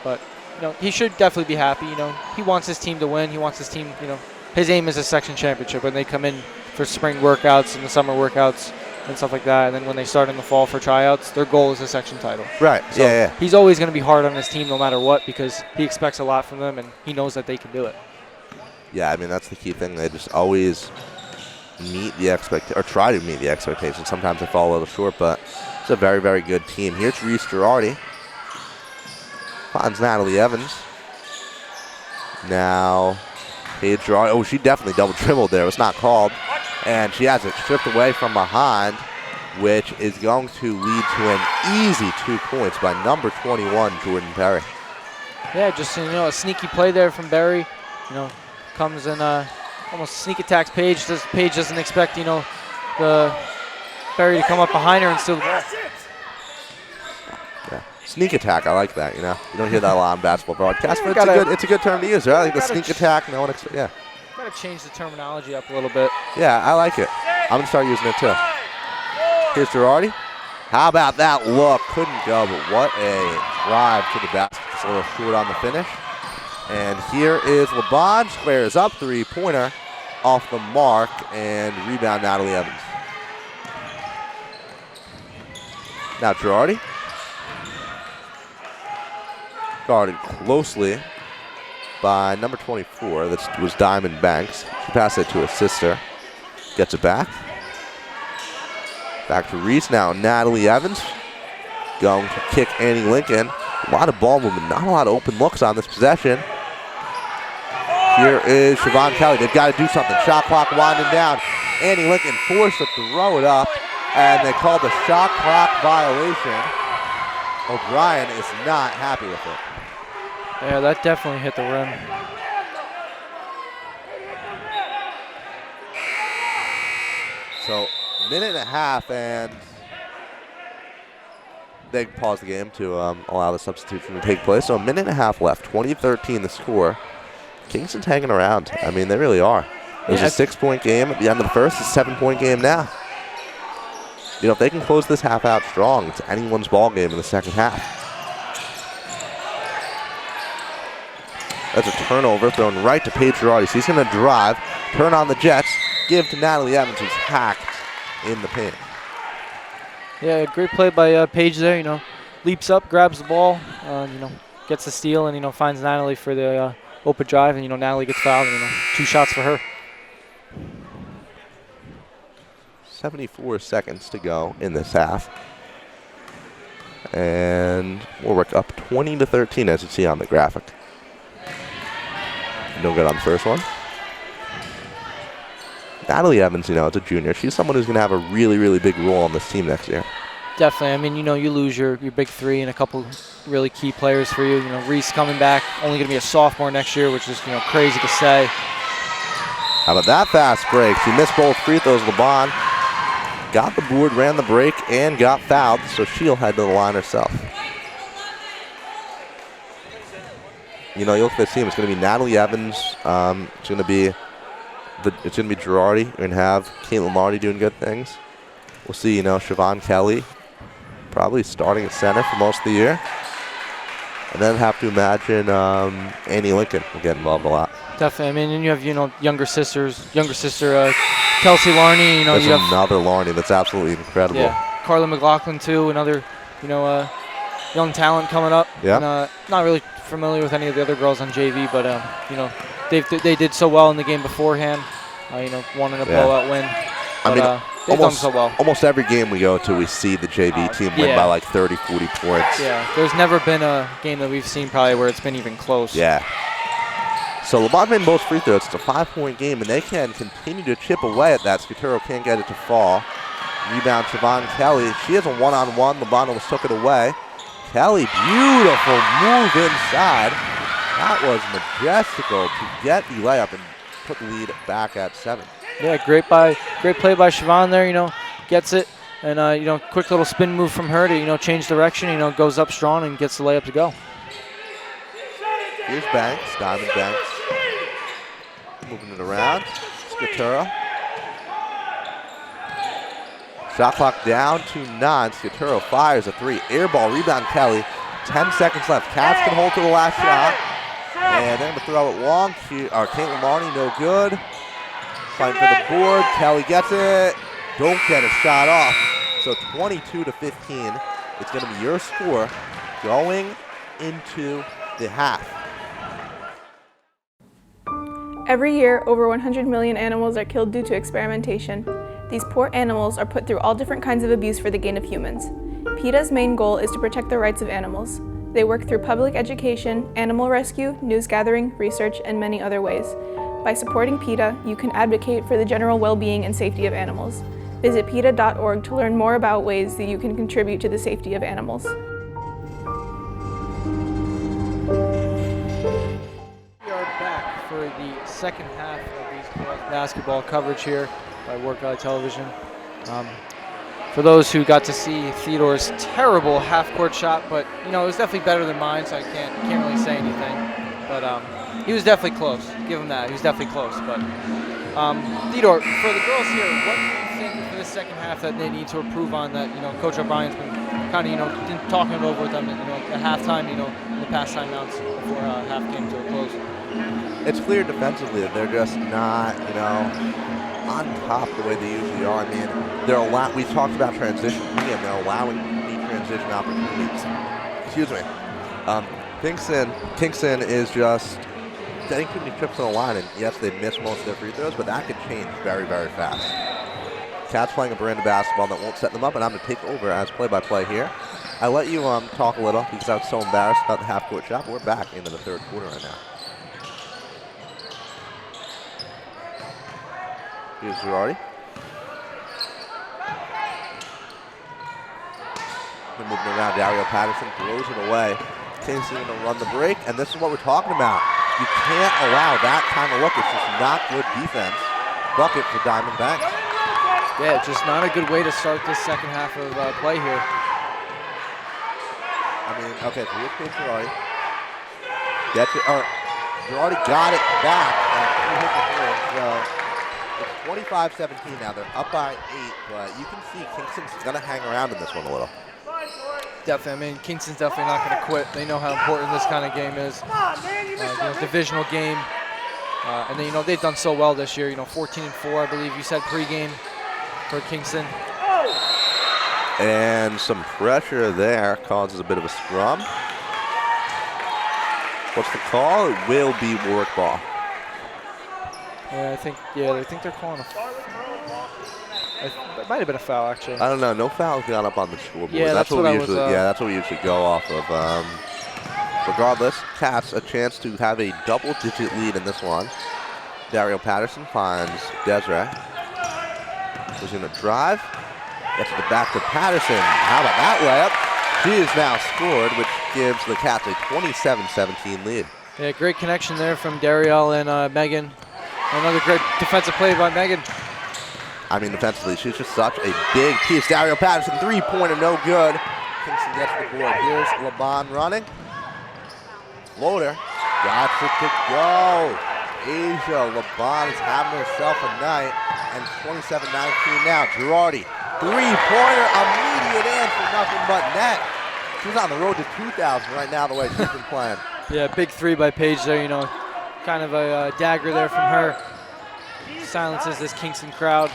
But, he should definitely be happy. He wants his team to win. He wants his team, his aim is a section championship. When they come in for spring workouts and the summer workouts and stuff like that, and then when they start in the fall for tryouts, their goal is a section title. Right, so yeah. He's always going to be hard on his team no matter what, because he expects a lot from them, and he knows that they can do it. Yeah, that's the key thing. They just always meet the or try to meet the expectations. Sometimes they fall a little short, but it's a very, very good team. Here's Reese Girardi. Finds Natalie Evans. Now, Paige Girardi. Oh, she definitely double dribbled there. It was not called. And she has it stripped away from behind, which is going to lead to an easy 2 points by number 21, Jordan Perry. Yeah, just, a sneaky play there from Berry. Comes and almost sneak attacks Paige. Paige doesn't expect, the Berry to come up behind her and steal the ball. Yeah. Sneak attack, I like that, You don't hear that a lot on basketball broadcasts, but it's a good term to use, right? Like the sneak attack, no one expects, yeah. Got to change the terminology up a little bit. Yeah, I like it. I'm going to start using it too. Here's Girardi. How about that look? Couldn't go, but what a drive to the basket. Just a little short on the finish. And here is LeBron. Squares up, three-pointer off the mark, and rebound Natalie Evans. Now Girardi. Guarded closely by number 24. That was Diamond Banks. She passed it to her sister. Gets it back. Back to Reese now. Natalie Evans going to kick Annie Lincoln. A lot of ball movement, not a lot of open looks on this possession. Here is Siobhan Kelly. They've got to do something. Shot clock winding down. Annie Lincoln forced to throw it up, and they called the shot clock violation. O'Brien is not happy with it. Yeah, that definitely hit the rim. So, minute and a half, and they paused the game to allow the substitution to take place. So, a minute and a half left. 20-13 the score. Kingston's hanging around. They really are. It was a 6-point game at the end of the first. It's a 7-point game now. If they can close this half out strong, it's anyone's ball game in the second half. That's a turnover thrown right to Paige Girardi. So he's going to drive, turn on the Jets, give to Natalie Evans, who's hacked in the paint. Yeah, great play by Paige there. Leaps up, grabs the ball, gets the steal, and finds Natalie for the open drive, and Natalie gets fouled, and 2 shots for her. 74 seconds to go in this half. And Warwick up 20-13, as you see on the graphic. No good on the first one. Natalie Evans, it's a junior. She's someone who's going to have a really, really big role on this team next year. Definitely. You lose your big three and a couple really key players for you. Reese coming back, only going to be a sophomore next year, which is, crazy to say. How about that fast break? She missed both free throws. LeBron got the board, ran the break, and got fouled, so she'll head to the line herself. you know, you look at this team. It's going to be Natalie Evans. It's going to be Girardi. You're going to have Caitlin Marty doing good things. We'll see, you know, Siobhan Kelly probably starting at center for most of the year. And then have to imagine Annie Lincoln will get involved a lot. Definitely. I mean, and you have, you know, younger sister Kelsey Larney. You know, There's you have another Larney that's absolutely incredible. Yeah, Carla McLaughlin too, another, you know, young talent coming up. Yeah. And, not really familiar with any of the other girls on JV, but you know, they did so well in the game beforehand. You know, won in a blowout win. But, I mean, they've done so well. Almost every game we go to, we see the JV team win by like 30, 40 points. Yeah, there's never been a game that we've seen probably where it's been even close. Yeah. So LeBron made most free throws. It's a 5-point game, and they can continue to chip away at that. Scuturo can't get it to fall. Rebound, Siobhan Kelly. She has a one-on-one. LeBron almost took it away. Kelly, beautiful move inside. That was majestical to get the layup and put the lead back at 7. Yeah, great play by Siobhan there. You know, gets it, and you know, quick little spin move from her to, you know, change direction. You know, goes up strong and gets the layup to go. Here's Banks, Diamond Banks. Moving it around. Scuturo. Shot clock down to 9. Scuturo fires a 3. Air ball, rebound Kelly. 10 seconds left. Cats can hold to the last shot. And they're going to throw it long. Caitlin Marney, no good. Fighting for the board. Kelly gets it. Don't get a shot off. So 22-15. It's going to be your score going into the half. Every year, over 100 million animals are killed due to experimentation. These poor animals are put through all different kinds of abuse for the gain of humans. PETA's main goal is to protect the rights of animals. They work through public education, animal rescue, news gathering, research, and many other ways. By supporting PETA, you can advocate for the general well-being and safety of animals. Visit PETA.org to learn more about ways that you can contribute to the safety of animals. We are back for the second half of these girls basketball coverage here by Warwick Valley Television. For those who got to see Theodore's terrible half-court shot, but you know, it was definitely better than mine, so I can't really say anything. But he was definitely close. Give him that. He was definitely close. But Theodore, for the girls here, what do you think for this second half that they need to improve on? That, you know, Coach O'Brien's been kind of, you know, talking it over with them, you know, at halftime, you know, in the past timeouts before half came to a close. It's clear defensively that they're just not, you know, on top the way they usually are. I mean, we talked about transition and they're allowing the transition opportunities. Excuse me. Kingston is just getting too many trips on the line, and yes, they missed most of their free throws, but that could change very, very fast. Cats playing a brand of basketball that won't set them up, and I'm going to take over as play-by-play here. I let you talk a little because I was so embarrassed about the half-court shot, but we're back into the third quarter right now. Here's Girardi. They're moving around. Dario Patterson throws it away. Kingston going to run the break, and this is what we're talking about. You can't allow that kind of look. It's just not good defense. Bucket for Diamond Banks. Yeah, just not a good way to start this second half of play here. I mean, okay, so here's Paige Girardi. Girardi got it back, and he hit the three. So it's 25-17 now. They're up by 8, but you can see Kingston's going to hang around in this one a little. Definitely. I mean, Kingston's definitely not going to quit. They know how important this kind of game is. You know, divisional game. And then, you know, they've done so well this year. You know, 14-4, I believe you said pregame for Kingston. And some pressure there causes a bit of a scrum. What's the call? It will be Warwick ball. Yeah, I think they're calling a foul. It might have been a foul, actually. I don't know. No fouls got up on the scoreboard. Yeah, that's what we usually go off of. Regardless, Cats a chance to have a double-digit lead in this one. Dario Patterson finds Desiree. Who's going to drive. Gets it back to Patterson. How about that layup? She is now scored, which gives the Cats a 27-17 lead. Yeah, great connection there from Darielle and Megan. Another great defensive play by Megan. I mean, defensively, she's just such a big piece. Dario Patterson, three-pointer, no good. Kingston gets the board. Here's LeBon running. Floater. Got it to go. Asia LeBon is having herself a night. And 27-19 now. Girardi, three-pointer, immediate answer, nothing but net. She's on the road to 2,000 right now, the way she's been playing. Yeah, big three by Paige there, you know. Kind of a dagger there from her. Silences this Kingston crowd.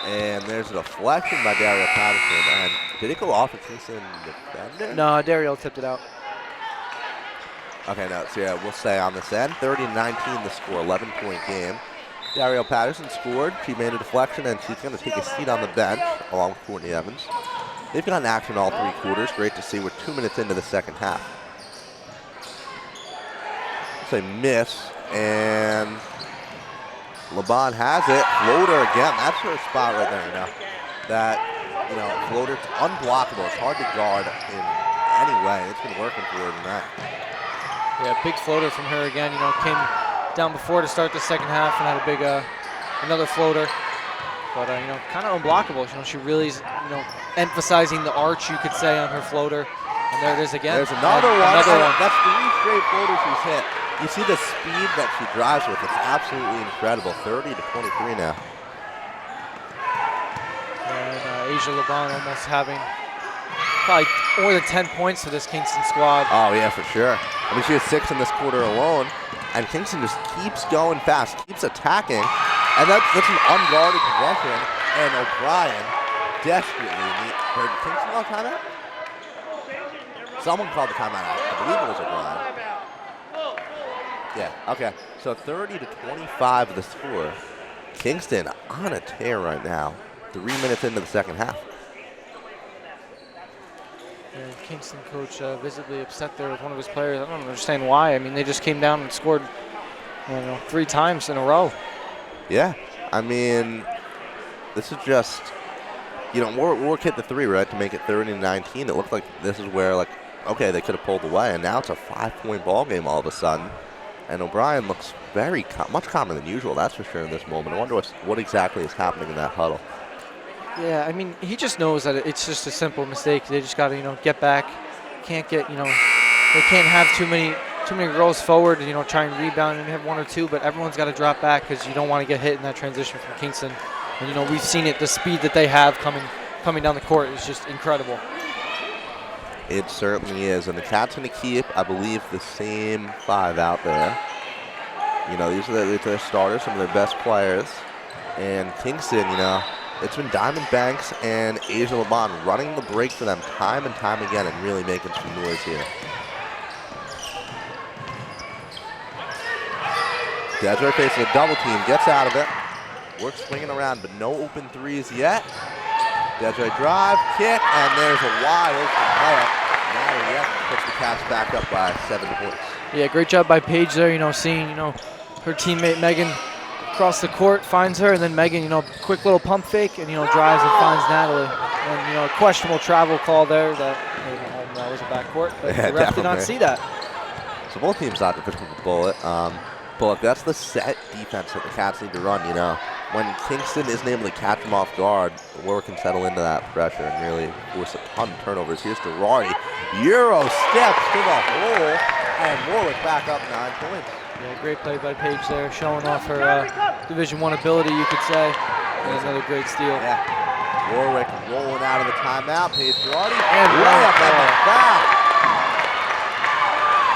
And there's a deflection by Daryl Patterson. And did it go off a Kingston defender? No, Daryl tipped it out. Okay, no, so yeah, we'll stay on this end. 30-19 the score, 11-point game. Daryl Patterson scored. She made a deflection, and she's going to take a seat on the bench along with Courtney Evans. They've gotten action all three quarters. Great to see. We're 2 minutes into the second half. It's a miss, and LeBon has it. Floater again. That's her spot right there, you know. That, you know, floater, it's unblockable. It's hard to guard in any way. It's been working for her tonight. Yeah, big floater from her again. You know, came down before to start the second half and had a big, another floater. But, you know, kind of unblockable. You know, she really is, you know, emphasizing the arch, you could say, on her floater. And there it is again. There's another one. Another one. That's 3 straight floaters she's hit. You see the speed that she drives with. It's absolutely incredible. 30-23 now. And Asia LeBon almost having probably more than 10 points for this Kingston squad. Oh, yeah, for sure. I mean, she has 6 in this quarter alone. And Kingston just keeps going fast, keeps attacking. And that's an unguarded possession. And O'Brien desperately needs. Did Kingston call timeout? Someone called the timeout. I believe it was O'Brien. Yeah, okay. So 30-25 the score. Kingston on a tear right now. 3 minutes into the second half. And Kingston coach visibly upset there with one of his players. I don't understand why. I mean, they just came down and scored, you know, 3 times in a row. Yeah, I mean, this is just, you know, Warwick hit the 3, right, to make it 30-19. It looked like this is where, like, okay, they could have pulled away, and now it's a 5-point ball game all of a sudden. And O'Brien looks much calmer than usual, that's for sure, in this moment. I wonder what exactly is happening in that huddle. Yeah, I mean, he just knows that it's just a simple mistake. They just got to, you know, get back. Can't get, you know, they can't have too many girls forward, you know, try and rebound and have 1 or 2, but everyone's got to drop back because you don't want to get hit in that transition from Kingston. And, you know, we've seen it, the speed that they have coming down the court is just incredible. It certainly is, and the Cats going to keep, I believe, the same 5 out there. You know, these are their starters, some of their best players. And Kingston, you know, it's been Diamond Banks and Asia LeBon running the break for them time and time again and really making some noise here. Desiree faces a double team, gets out of it. Works swinging around, but no open threes yet. Desiree drive, kick, and there's a wide open layup. Natalie Evans puts the Cats back up by 7 points. Yeah, great job by Paige there, you know, seeing, you know, her teammate Megan across the court, finds her, and then Megan, you know, quick little pump fake, and, you know, drives and finds Natalie. And, you know, questionable travel call there that was a backcourt, but yeah, the ref did not see that. So both teams thought to pitch with the bullet. But that's the set defense that the Cats need to run, you know. When Kingston isn't able to catch them off guard, Warwick can settle into that pressure and really force a ton of turnovers. Here's Girardi. Euro steps to the hole, and Warwick back up 9 points. Yeah, great play by Paige there, showing off her Division I ability, you could say. And another great steal. Yeah. Warwick rolling out of the timeout. Paige Girardi. And layup and the foul.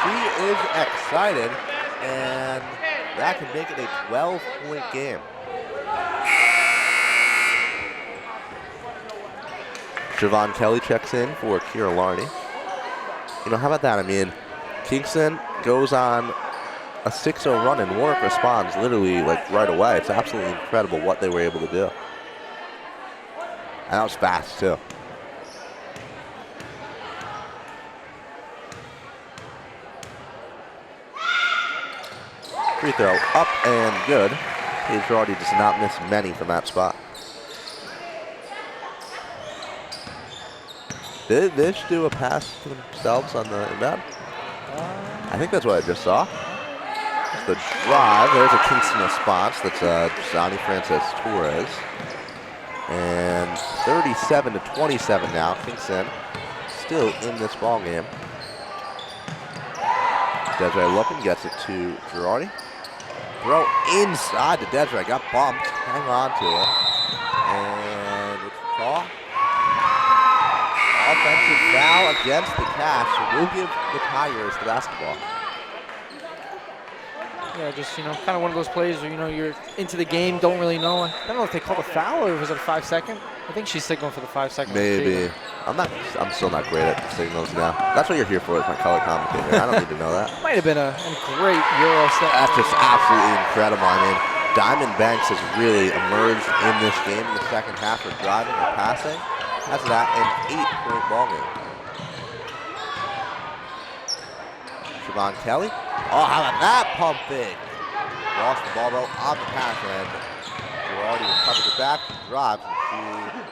She is excited, and that can make it a 12-point game. Javon Kelly checks in for Kira Larney. You know, how about that? I mean, Kingston goes on a 6-0 run and Warwick responds literally like right away. It's absolutely incredible what they were able to do. And that was fast too. Free throw up and good. Paige Girardi does not miss many from that spot. Did they do a pass to themselves on the inbound? I think that's what I just saw. The drive, there's a Kingston response. That's Johnny Francis Torres. And 37-27 now. Kingston still in this ball game. Desiree looking, gets it to Girardi. Throw inside to Desiree, got bumped, hang on to it. And what's the call? Offensive foul against the Cats, so we'll give the Tigers the basketball. Yeah, just, kind of one of those plays where, you're into the game, don't really know. I don't know if they called a foul or was it a 5-second? I think she's signaling for the 5-second. Maybe. I'm still not great at the signals now. That's what you're here for, is my color commentator. I don't need to know that. Might have been a great Euro step. That's just absolutely incredible. I mean, Diamond Banks has really emerged in this game in the second half for driving and passing. That's that, an 8-point ball game. Siobhan Kelly. Oh, how about that pump fake? Lost the ball though on the pass end. Girardi recovers it back, drives, and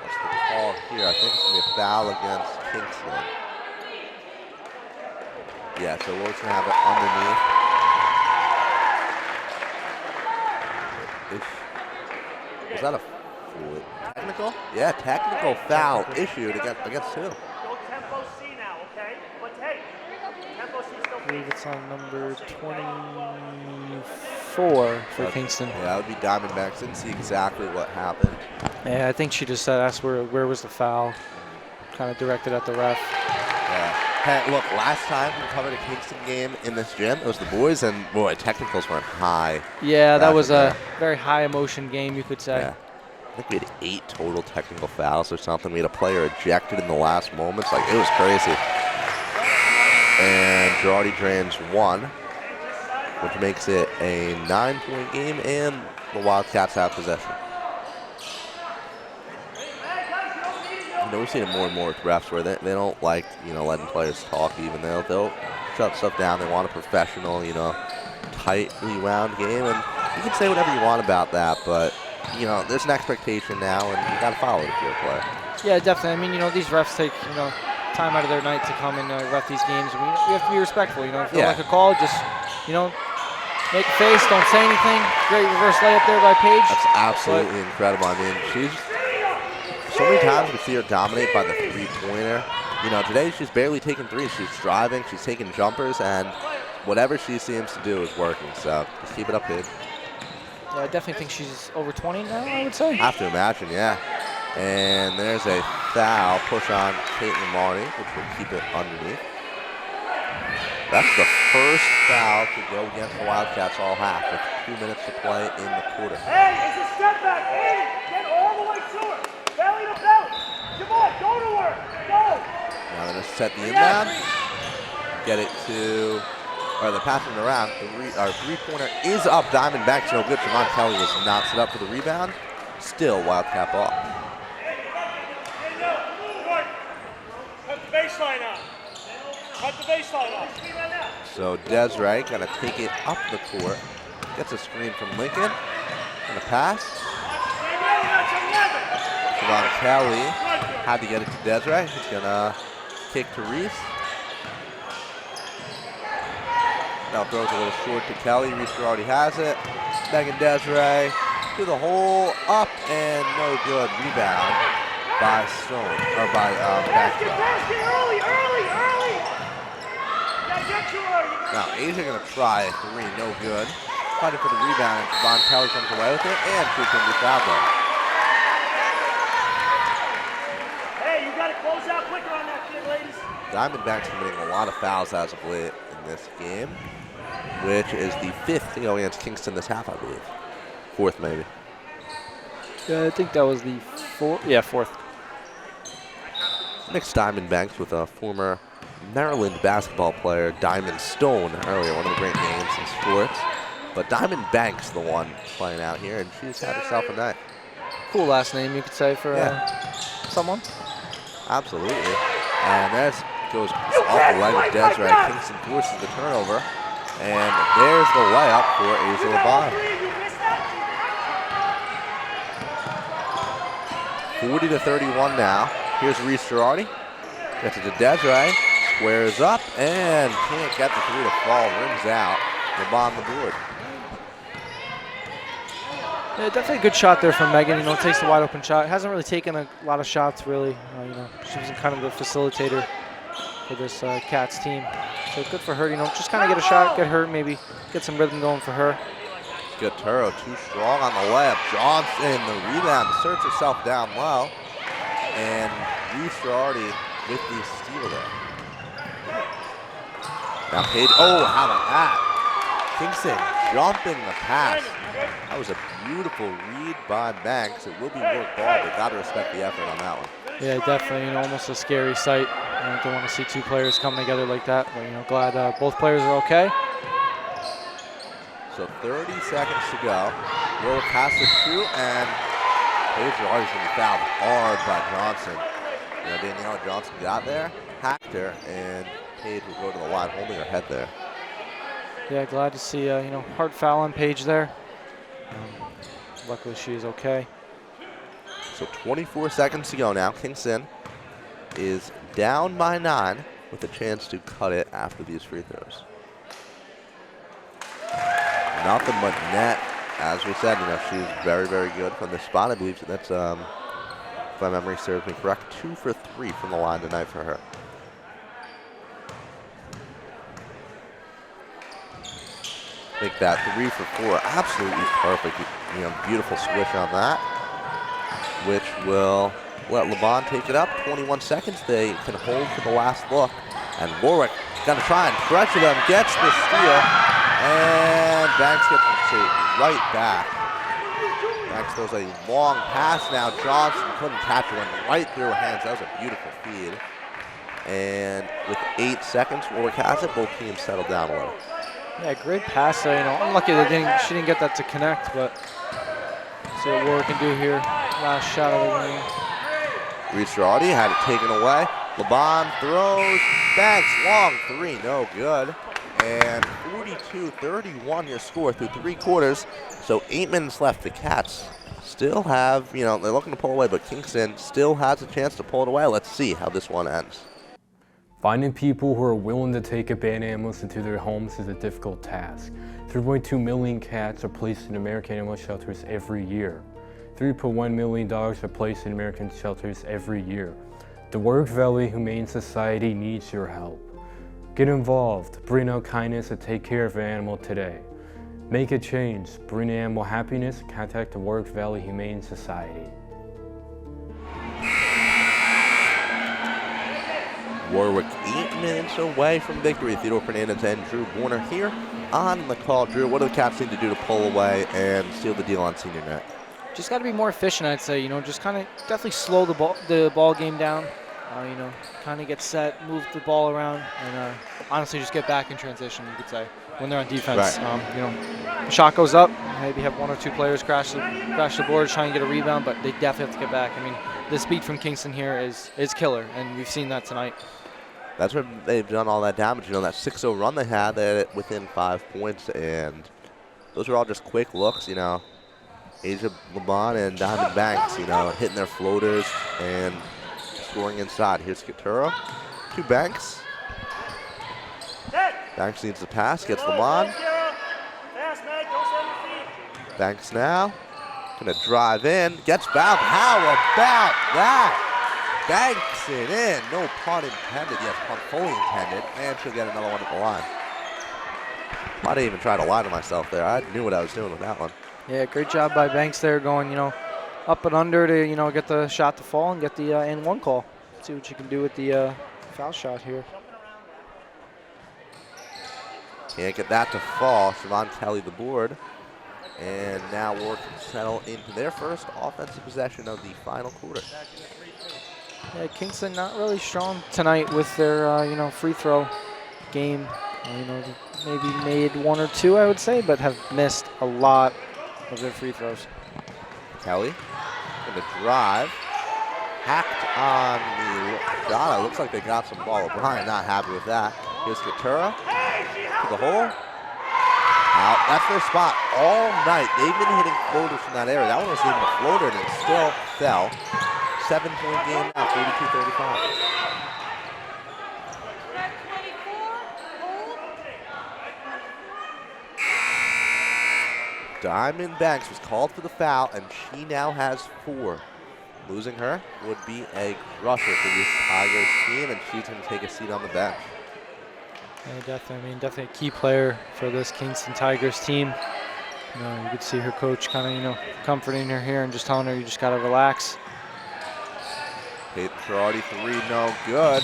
what's the call here? I think it's going to be a foul against Kingston. Yeah, so we're just going to have it underneath. Was that a technical? Yeah, technical foul issued against who? I believe it's on number 24 for Kingston. Yeah, that would be Diamondbacks. Didn't see exactly what happened. Yeah, I think she just asked where was the foul. Kind of directed at the ref. Yeah. Hey, look, last time we covered a Kingston game in this gym, it was the boys, and boy, technicals went high. Yeah, that was a very high emotion game, you could say. Yeah. I think we had 8 total technical fouls or something. We had a player ejected in the last moments. Like, it was crazy. And Girardi drains 1, which makes it a 9-point game, and the Wildcats have possession. We've seen it more and more with refs where they don't like, letting players talk even. They'll shut stuff down. They want a professional, tightly wound game. And you can say whatever you want about that, but, there's an expectation now, and you got to follow it if you're a player. Yeah, definitely. I mean, these refs take, time out of their night to come and ref these games. And we have to be respectful. If you don't like a call, just make a face, don't say anything. Great reverse layup there by Paige. That's absolutely incredible. I mean, she's so many times we see her dominate by the 3-pointer. Today she's barely taking threes. She's driving, she's taking jumpers, and whatever she seems to do is working. So just keep it up, Paige. Yeah, I definitely think she's over 20 now, I would say. I have to imagine, yeah. And there's a foul, push on Caitlin Marnie, which will keep it underneath. That's the first foul to go against the Wildcats all half with 2 minutes to play in the quarter. Hey, it's a step back. Hey, get all the way to her. Belly to belly. Come on, go to her. Go. Now they're going to set the inbound. Get it to, or they're passing it around. Our 3-pointer is up. Diamondbacks no good. Siobhan Kelly was not set up for the rebound. Still Wildcat ball. Baseline up. Cut the baseline up. So Desiree gonna take it up the court. Gets a screen from Lincoln. Gonna pass. Siobhan Kelly had to get it to Desiree. He's gonna kick to Reese. Now throws a little short to Kelly. Reese already has it. Megan Desiree to the hole, up and no good. Rebound by Stone, or by Backdrop. Now Asia gonna try a 3, no good. Fighting for the rebound, and Siobhan Kelly comes away with it, and she's gonna be fouled though. Hey, you gotta close out quicker on that kid, ladies. Diamondbacks committing a lot of fouls as of late in this game, which is the 5th going against Kingston this half, I believe. 4th maybe. Yeah, I think that was the 4th. Yeah, 4th. Next, Diamondbacks with a former Maryland basketball player, Diamond Stone, earlier, one of the great names in sports. But Diamond Banks, the one playing out here, and she's had herself a night. Cool last name, you could say, for someone. Absolutely. And that goes off the leg of Desiree. Kingston forces the turnover. And there's the layup for Asia Labar. 40-31 now. Here's Reese Girardi. Gets it to Desiree. Squares up and can't get the 3 to fall. Rims out. Labar on the board. Yeah, definitely a good shot there from Megan. Takes the wide open shot. Hasn't really taken a lot of shots, really. She was kind of the facilitator for this Cats team. So good for her, you know, just kind of get a shot, get her, maybe get some rhythm going for her. Gaturo too strong on the layup. Johnson, the rebound, asserts herself down low. And Reese already with the steal there. Now Paige, oh, how about that? Kingston jumping the pass. That was a beautiful read by Banks. It will be work ball, but got to respect the effort on that one. Yeah, definitely, you know, almost a scary sight. I don't want to see two players come together like that, but, you know, glad both players are okay. So 30 seconds to go. Warwick has to shoot, and Paige already going to be fouled hard by Johnson. You know, Daniela Johnson got there, hacked her, and Paige will go to the line, holding her head there. Yeah, glad to see, you know, hard foul on Paige there. Luckily, she is okay. So 24 seconds to go now. Kingston is down by 9 with a chance to cut it after these free throws. Nothing but net. As we said, you know, she's very, very good from this spot. I believe that's, if my memory serves me correct, 2 for 3 from the line tonight for her. Make that 3 for 4, absolutely perfect. You know, beautiful switch on that, which will let LeBon take it up. 21 seconds, they can hold for the last look. And Warwick gonna try and pressure them, gets the steal, and Banks gets the right back. Banks throws a long pass now. Johnson couldn't catch one right through her hands. That was a beautiful feed. And with 8 seconds, Warwick has it. Both teams settle down a little. Yeah, great pass there. You know, unlucky she didn't get that to connect, but see what Warwick can do here. Last shot of the game. Reese already had it taken away. LeBon throws. Banks, long 3, no good. And 42-31 your score through 3 quarters. So 8 minutes left. The Cats still have, you know, they're looking to pull away, but Kingston still has a chance to pull it away. Let's see how this one ends. Finding people who are willing to take abandoned animals into their homes is a difficult task. 3.2 million cats are placed in American animal shelters every year. $3.1 million are placed in American shelters every year. The Warwick Valley Humane Society needs your help. Get involved, bring out kindness, and take care of an animal today. Make a change, bring animal happiness, contact the Warwick Valley Humane Society. Warwick 8 minutes away from victory. Theodore Fernandez and Drew Warner here on the call. Drew, what do the Cats need to do to pull away and seal the deal on senior night? Just got to be more efficient, I'd say. You know, just kind of definitely slow the ball game down. You know, kind of get set, move the ball around, and honestly just get back in transition, you could say, when they're on defense. Right. You know, the shot goes up, maybe have 1 or 2 players crash the boards, try and get a rebound, but they definitely have to get back. I mean, the speed from Kingston here is killer, and we've seen that tonight. That's where they've done all that damage. You know, that 6-0 run they had, they're within 5 points, and those are all just quick looks, you know. Asia LeBon and Diamond Banks, you know, hitting their floaters and scoring inside. Here's Gaturo to Banks. Banks needs the pass, gets LeBon. Banks now, gonna drive in, gets fouled. How about that? Banks it in, no pun intended, yes, pun fully intended, and she'll get another one at the line. I didn't even try to lie to myself there. I knew what I was doing with that one. Yeah, great job by Banks there, going, you know, up and under to, you know, get the shot to fall and get the and one call. See what you can do with the foul shot here. Can't get that to fall. Siobhan Kelly the board. And now Warwick can settle into their first offensive possession of the final quarter. Yeah, Kingston not really strong tonight with their, you know, free throw game. You know, maybe made 1 or 2, I would say, but have missed a lot of their free throws. Kelly going to drive. Hacked on the shot. It looks like they got some ball. O'Brien not happy with that. Here's Katura to the hole. Out. That's their spot all night. They've been hitting floaters from that area. That one was even a floater, and it still fell. 7-point game now, 42-35. Diamond Banks was called for the foul, and she now has 4. Losing her would be a crusher for this Tigers team, and she's going to take a seat on the bench. Yeah, definitely. I mean, definitely a key player for this Kingston Tigers team. You could see her coach kind of, comforting her here and just telling her you just got to relax. Peyton Girardi, 3, no good.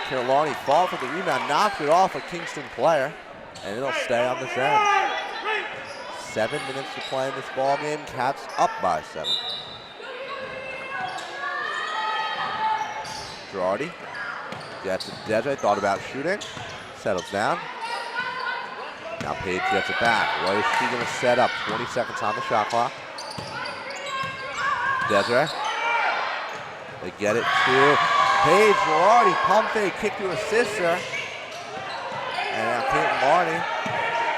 Carolani falls for the rebound, knocks it off a Kingston player, and it'll stay on this end. 7 minutes to play in this ball game. Cats up by 7. Girardi gets it. Desiree thought about shooting, settles down. Now Paige gets it back. What is she going to set up? 20 seconds on the shot clock. Desiree. They get it to Paige. Girardi pump fake, kick to her sister. And now Caitlin Marty.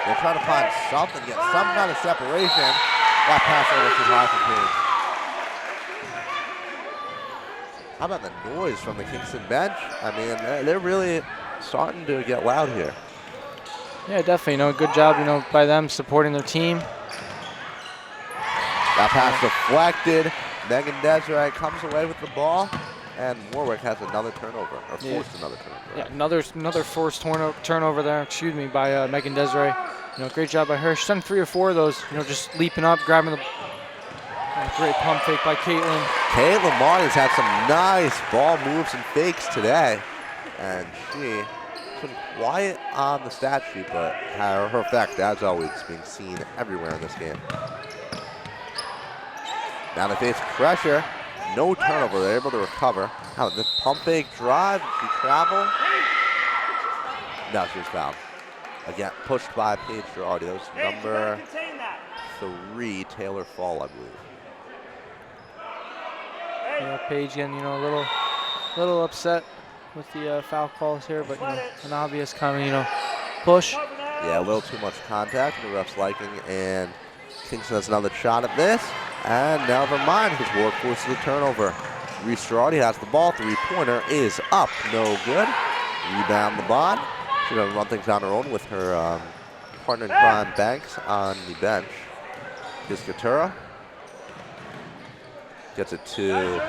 They're trying to find something, get some kind of separation. That pass over too high for Paige. How about the noise from the Kingston bench? I mean, they're really starting to get loud here. Yeah, definitely. Good job, by them supporting their team. That pass deflected. Megan Desiree comes away with the ball, and Warwick has another turnover, or forced another turnover. Yeah, another forced turnover there. By Megan Desiree. Great job by her. She's done 3 or 4 of those. Just leaping up, grabbing the. Great pump fake by Caitlin. Caitlin Martin's had some nice ball moves and fakes today, and she's been quiet on the stat sheet, but her effect, as always, is being seen everywhere in this game. Now they face pressure, no turnover. They're able to recover. How the pump fake drive? Did she travel? No, she was fouled. Again, pushed by Paige Girardi. That was number 3, Taylor Fall, I believe. Paige getting, a little upset with the foul calls here, but an obvious kind of, push. Yeah, a little too much contact for the ref's liking, and Kingston has another shot at this, and never mind, his Warwick forces the turnover. Reese Girardi has the ball, 3-pointer is up, no good. Rebound the bond. She's gonna run things on her own with her partner in crime, Banks, on the bench. Here's Katura. Gets it to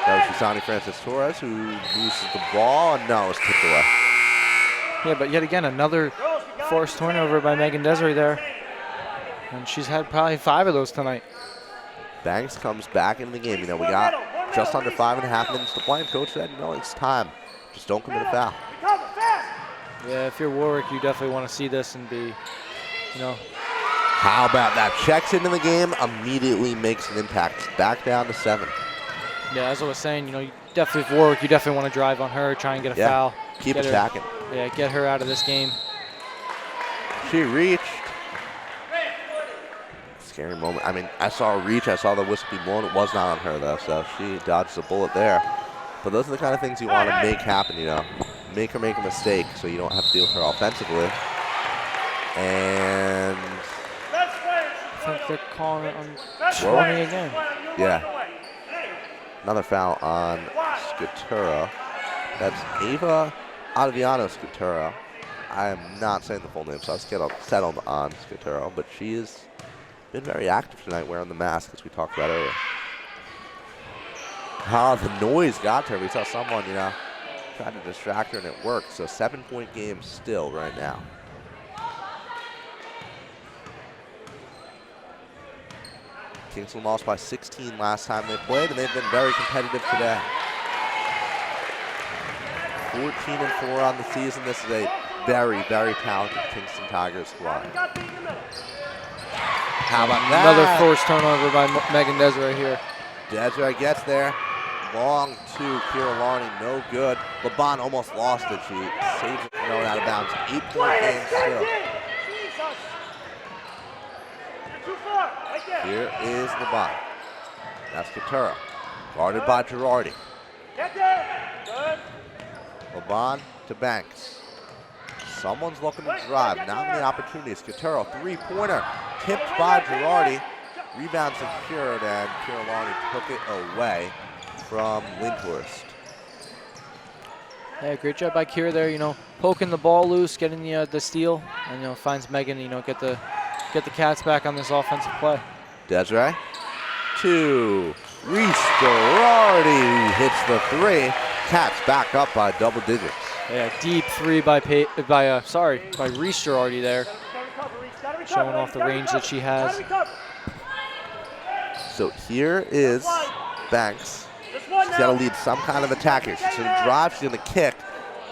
Shisani Francis Torres, who loses the ball, and no, it's tipped away. Yeah, but yet again, another forced turnover by Megan Desiree there. And she's had probably 5 of those tonight. Banks comes back in the game. We got just under 5.5 minutes to play, and Coach said, it's time. Just don't commit a foul. Yeah, if you're Warwick, you definitely want to see this and be, How about that? Checks into the game, immediately makes an impact. Back down to 7. Yeah, as I was saying, you definitely, if Warwick, you definitely want to drive on her, try and get a foul. Keep attacking. Get her out of this game. She reached. Scary moment. I mean, I saw her reach. I saw the whistle be blown. It was not on her, though, so she dodged a bullet there. But those are the kind of things you want to make happen, Make her make a mistake so you don't have to deal with her offensively. And I think they're calling it on 20 again. Yeah. Another foul on Skatura. That's Ava Ottaviano Skatura. I am not saying the full name, so I'll settled on Skatura, but she has been very active tonight wearing the mask, as we talked about earlier. The noise got to her. We saw someone, try to distract her, and it worked. So 7-point game still right now. Kingston lost by 16 last time they played, and they've been very competitive today. 14-4 on the season. This is a very, very talented Kingston Tigers squad. How about that? Another forced turnover by Megan Desiree here. Desiree gets there. Long to Kirillani, no good. LeBon almost lost it. She saves it from going out of bounds. 8-point game still. Here is LeBon. That's Katura. Guarded by Girardi. LeBon to Banks. Someone's looking to drive. Not many opportunities. Katura, 3-pointer. Tipped by Girardi. Rebound secured, and Kirillani took it away from Lindhurst. Yeah, great job by Kira there, poking the ball loose, getting the steal, and finds Megan, get the Cats back on this offensive play. Desiree to Reese Girardi. hits the three. Cats back up by double digits. Yeah, deep three by Reese already there, showing off the range that she has. So here is Banks. She's got to lead some kind of attack here. She's going to drive, she's going to kick.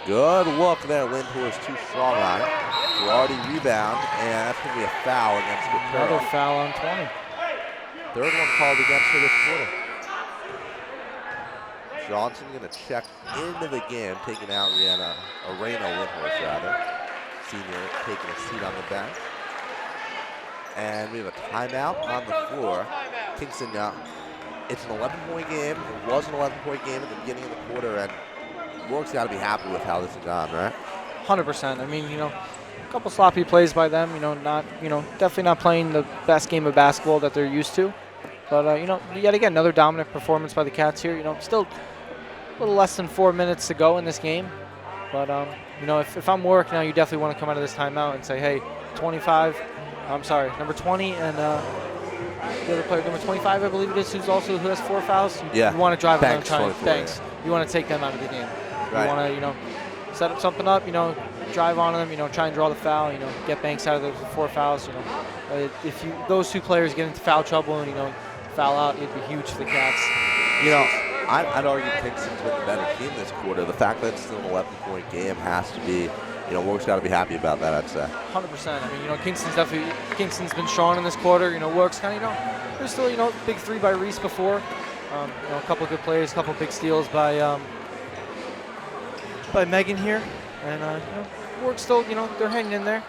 Good look there. Lindhorst too strong on it. Girardi rebound, and that's going to be a foul against Gutierrez. Another foul on 20. Third one called against her this quarter. Johnson going to check into the game, taking out Arena Lindhorst rather. Senior taking a seat on the bench. And we have a timeout on the floor. Kingston now, it's an 11-point game. It was an 11-point game at the beginning of the quarter, and Warwick's got to be happy with how this has gone, right? 100%. I mean, a couple sloppy plays by them. Definitely not playing the best game of basketball that they're used to. But yet again, another dominant performance by the Cats here. Still a little less than 4 minutes to go in this game. But if I'm Warwick now, you definitely want to come out of this timeout and say, hey, number 20 and the other player, number 25, I believe it is, who has 4 fouls. You want to drive them, Banks. You want to take them out of the game. Right. You want to, set something up. Drive on them. Try and draw the foul. Get Banks out of those 4 fouls. If those 2 players get into foul trouble and foul out, it'd be huge for the Cats. I'd argue Kingston's been the better team this quarter. The fact that it's still an 11-point game has to be, Warwick's got to be happy about that, I'd say. 100%. I mean, Kingston's been strong in this quarter. Warwick's kind of, there's still, big 3 by Reese before. A couple of good plays, a couple of big steals by Megan here. And, Warwick still, they're hanging in there.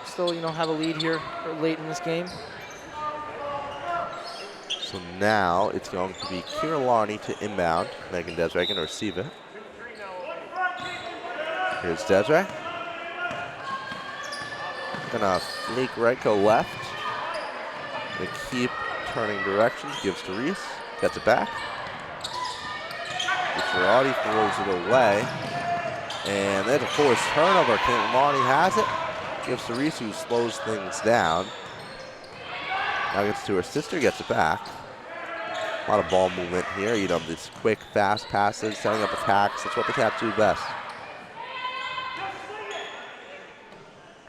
Still, have a lead here late in this game. So now it's going to be Kira Larney to inbound. Megan Desiree going to receive it. Here's Desiree. Gonna fake right, go left. Gonna keep turning directions. Gives to Reese. Gets it back. Girardi throws it away. And there's a forced turnover. Caitlin Larney has it. Gives to Reese, who slows things down. Now gets to her sister, gets it back. A lot of ball movement here. These quick, fast passes, setting up attacks. That's what the Cats do best.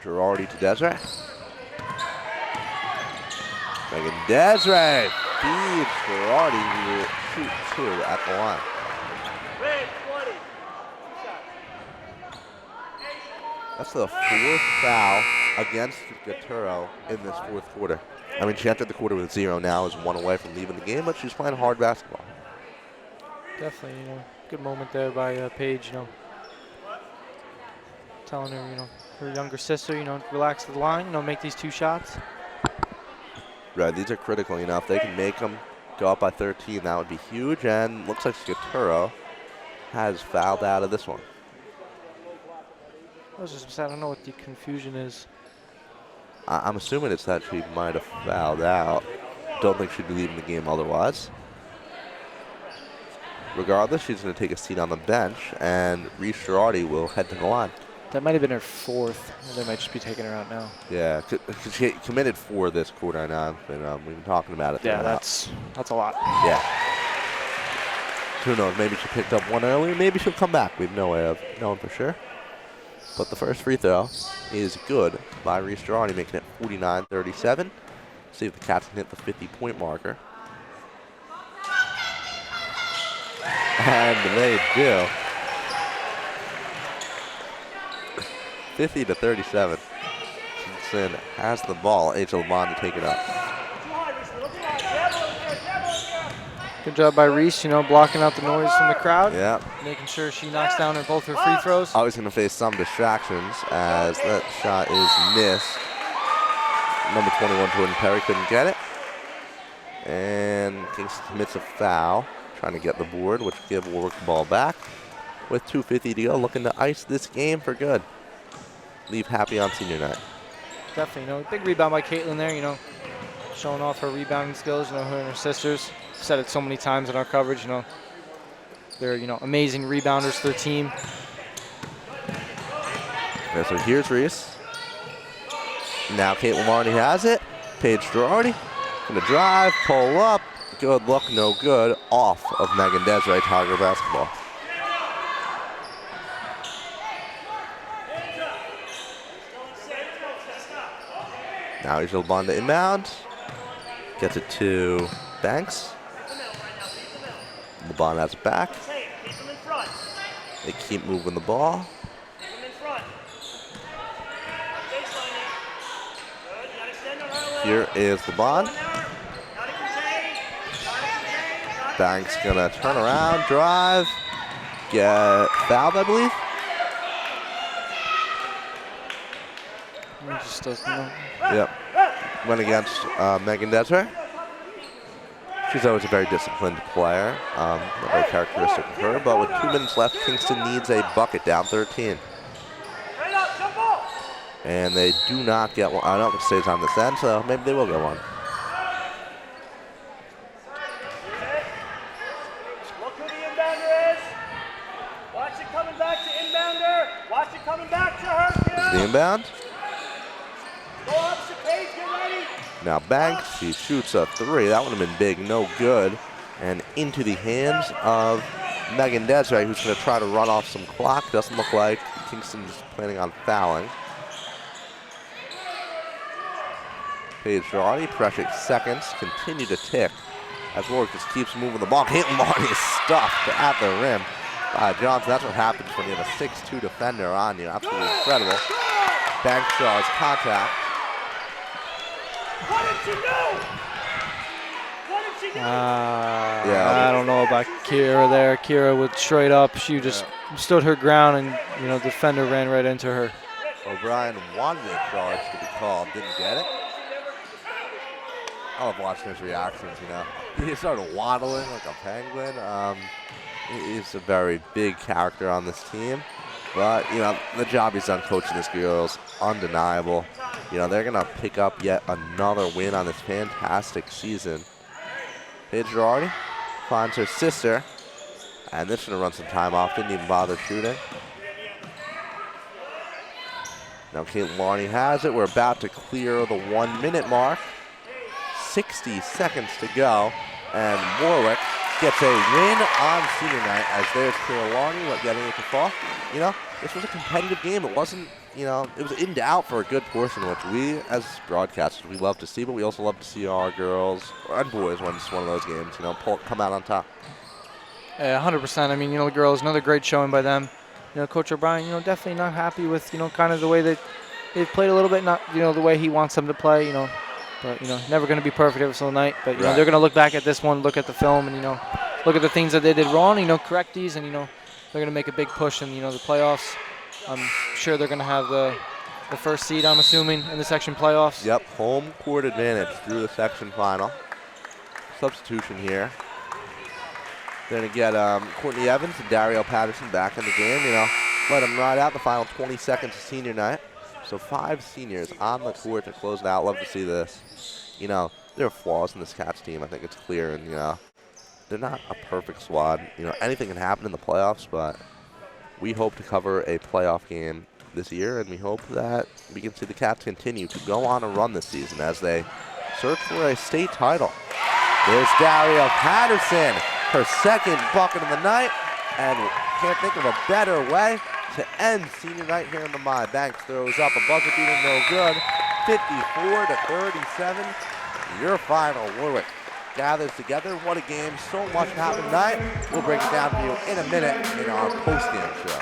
Girardi to Desiree. Megan Desiree feeds Girardi, who will shoot 2 at the line. That's the 4th foul against Gaturo in this 4th quarter. I mean, she entered the quarter with 0 now, is 1 away from leaving the game, but she's playing hard basketball. Definitely, good moment there by Paige, telling her, her younger sister, relax to the line, make these 2 shots. Right, these are critical. If they can make them go up by 13, that would be huge. And looks like Gaturo has fouled out of this one. I was just saying, I don't know what the confusion is. I'm assuming it's that she might have fouled out. Don't think she'd be leaving the game otherwise. Regardless, she's going to take a seat on the bench, and Reese Girardi will head to the line. That might have been her 4th. They might just be taking her out now. Yeah, because she committed 4 this quarter now, and we've been talking about it. Yeah, that's a lot. Yeah. Who knows? Maybe she picked up 1 early. Maybe she'll come back. We have no way of knowing for sure. But the first free throw is good by Reese Girardi, making it 49-37. See if the Cats can hit the 50-point marker. And they do. 50-37. Kingston has the ball. H. Lamont to take it up. Good job by Reese, blocking out the noise from the crowd. Yeah. Making sure she knocks down both her free throws. Always going to face some distractions as that shot is missed. Number 21, Jordan Perry, couldn't get it. And Kingston commits a foul, trying to get the board, which give Warwick the ball back. With 2:50 to go, looking to ice this game for good. Leave happy on senior night. Definitely, big rebound by Caitlin there, showing off her rebounding skills, her and her sisters. Said it so many times in our coverage, they're, amazing rebounders for their team. Okay, so here's Reese. Now Caitlin Larney has it. Paige Girardi gonna drive, pull up, good look, no good, off of Megan Desiree, Tiger basketball. Now he's LeBron to inbound. Gets it to Banks. LeBron has it back. They keep moving the ball. Here is LeBron. Banks gonna turn around, drive, get fouled, I believe. Just doesn't know. Yep. Went against Megan Desiree. She's always a very disciplined player, very characteristic of her, but with 2 minutes left, Kingston needs a bucket, down 13. And they do not get one. I don't know if it stays on this end, so maybe they will get one. Look who the inbounder is. Watch it coming back to inbounder. Watch it coming back to her. The inbound. Go opposite page, get ready. Now Banks, she shoots a 3. That would have been big, no good. And into the hands of Megan Desiree, who's going to try to run off some clock. Doesn't look like Kingston's planning on fouling. Paige Girardi, pressure seconds, continue to tick as Warwick just keeps moving the ball. Caitlin Marty is stuffed at the rim by Johnson. That's what happens when you have a 6'2 defender on you. Absolutely incredible. Banks draws contact. What did you do? What did she do? Yeah. I don't know about Kira there. Kira with straight up. She just stood her ground, and the defender ran right into her. O'Brien wanted a charge to be called, didn't get it. I love watching his reactions, He started waddling like a penguin. He's a very big character on this team. But, the job he's done coaching this girl is undeniable. They're going to pick up yet another win on this fantastic season. Paige Girardi finds her sister. And this is going to run some time off. Didn't even bother shooting. Now Caitlin Larney has it. We're about to clear the 1 minute mark. 60 seconds to go, and Warwick gets a win on senior night as there's Caitlin Larney getting it to fall. This was a competitive game. It wasn't, it was in doubt for a good portion, which we as broadcasters, we love to see, but we also love to see our girls and boys when it's one of those games, come out on top. Yeah, 100%. I mean, the girls, another great showing by them. Coach O'Brien, definitely not happy with, kind of the way that they've played a little bit, not, the way he wants them to play, But, never going to be perfect every single night. But, they're going to look back at this one, look at the film, and, look at the things that they did wrong, correct these, and, they're going to make a big push in, the playoffs. I'm sure they're going to have the first seed, I'm assuming, in the section playoffs. Yep, home court advantage through the section final. Substitution here. They're going to get Courtney Evans and Dario Patterson back in the game, let them ride out the final 20 seconds of senior night. So 5 seniors on the court to close it out. Love to see this. There are flaws in this Cats team. I think it's clear, and they're not a perfect squad. Anything can happen in the playoffs, but we hope to cover a playoff game this year, and we hope that we can see the Cats continue to go on a run this season as they search for a state title. There's Dario Patterson, her second bucket of the night, and can't think of a better way to end senior night here in the Mile. Banks throws up a buzzer beater, no good. 54-37. Your final. Warwick gathers together. What a game. So much happened tonight. We'll break it down for you in a minute in our post-game show.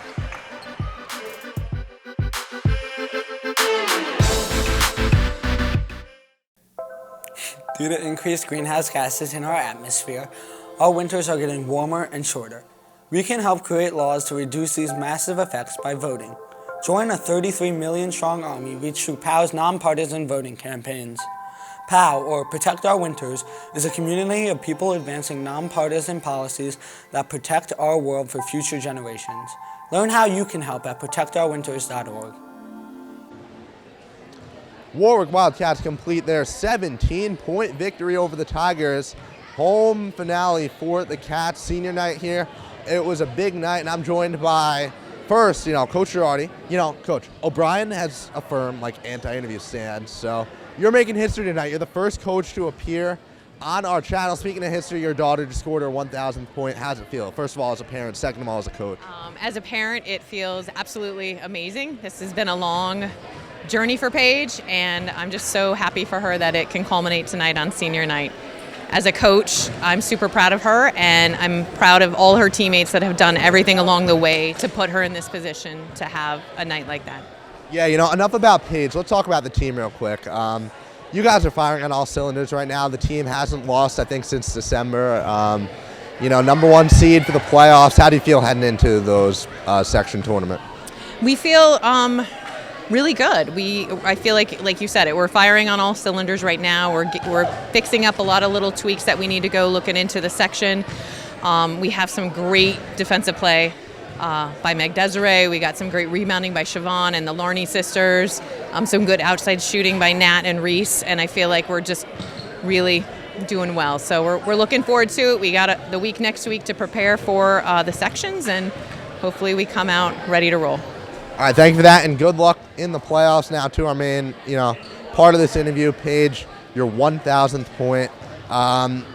Due to increased greenhouse gases in our atmosphere, our winters are getting warmer and shorter. We can help create laws to reduce these massive effects by voting. Join a 33 million strong army reached through POW's nonpartisan voting campaigns. POW, or Protect Our Winters, is a community of people advancing nonpartisan policies that protect our world for future generations. Learn how you can help at protectourwinters.org. Warwick Wildcats complete their 17-point victory over the Tigers. Home finale for the Cats senior night here. It was a big night, and I'm joined by, first, Coach Girardi. Coach, O'Brien has a firm, anti-interview stand, so you're making history tonight. You're the first coach to appear on our channel. Speaking of history, your daughter just scored her 1,000th point. How's it feel? First of all, as a parent. Second of all, as a coach. As a parent, it feels absolutely amazing. This has been a long journey for Paige, and I'm just so happy for her that it can culminate tonight on senior night. As a coach, I'm super proud of her, and I'm proud of all her teammates that have done everything along the way to put her in this position to have a night like that. Yeah, enough about Paige. Let's talk about the team real quick. You guys are firing on all cylinders right now. The team hasn't lost, I think, since December. Number 1 seed for the playoffs. How do you feel heading into those section tournament? We feel really good. I feel like you said it, we're firing on all cylinders right now. We're fixing up a lot of little tweaks that we need to go looking into the section. We have some great defensive play by Meg Desiree. We got some great rebounding by Siobhan and the Larney sisters. Some good outside shooting by Nat and Reese, and I feel like we're just really doing well. So we're looking forward to it. We got the week next week to prepare for the sections, and hopefully we come out ready to roll. All right, thank you for that, and good luck in the playoffs. Now to our main, part of this interview, Paige, your 1,000th point.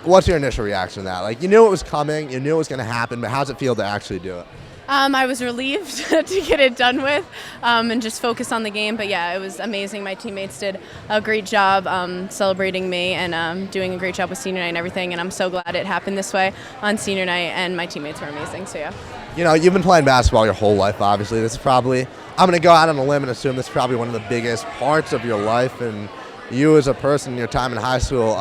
What's your initial reaction to that? Like, you knew it was coming, you knew it was going to happen, but how's it feel to actually do it? I was relieved to get it done with and just focus on the game. But yeah, it was amazing. My teammates did a great job celebrating me and doing a great job with senior night and everything. And I'm so glad it happened this way on senior night, and my teammates were amazing. So yeah. You've been playing basketball your whole life, obviously. This is probably, I'm going to go out on a limb and assume this is probably one of the biggest parts of your life and you as a person, your time in high school.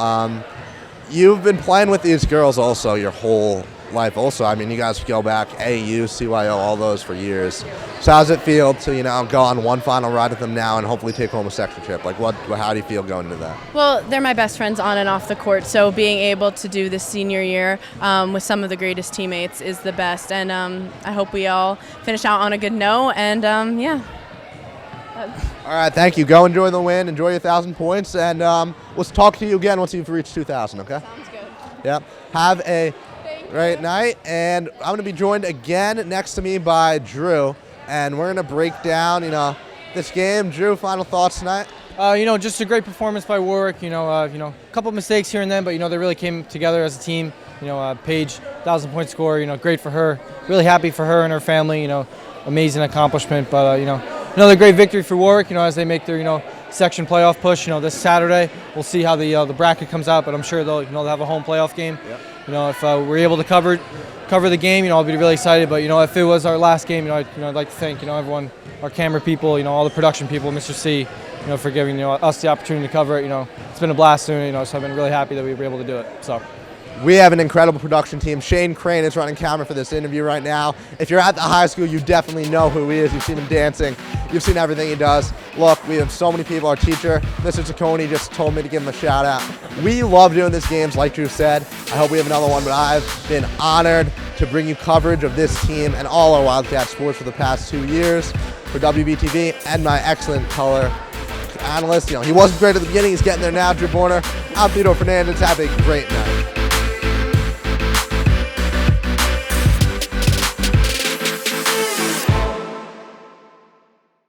You've been playing with these girls also your whole life also. I mean, you guys go back AU, CYO, all those for years. So how's it feel to, go on one final ride with them now and hopefully take home a section trip? Like, how do you feel going into that? Well, they're my best friends on and off the court, so being able to do this senior year with some of the greatest teammates is the best, and I hope we all finish out on a good note, and yeah. All right, thank you. Go enjoy the win, enjoy your 1,000 points, and let's talk to you again once you've reached 2,000, okay? Sounds good. Yep. Have a great night, and I'm going to be joined again next to me by Drew, and we're going to break down, this game. Drew, final thoughts tonight? Just a great performance by Warwick. A couple mistakes here and then, but they really came together as a team. Paige, 1,000-point score. Great for her. Really happy for her and her family. Amazing accomplishment. But another great victory for Warwick. As they make their section playoff push. This Saturday, we'll see how the bracket comes out. But I'm sure they'll have a home playoff game. Yep. If we're able to cover the game, I'll be really excited. But if it was our last game, I'd like to thank everyone, our camera people, all the production people, Mr. C, for giving us the opportunity to cover it. It's been a blast doing it. So I've been really happy that we were able to do it. So. We have an incredible production team. Shane Crane is running camera for this interview right now. If you're at the high school, you definitely know who he is. You've seen him dancing. You've seen everything he does. Look, we have so many people. Our teacher, Mr. Ciccone, just told me to give him a shout out. We love doing these games, like Drew said. I hope we have another one, but I've been honored to bring you coverage of this team and all our Wildcat sports for the past 2 years for WBTV and my excellent color analyst. He wasn't great at the beginning. He's getting there now. Drew Borner. I'm Theodore Fernandez. Have a great night.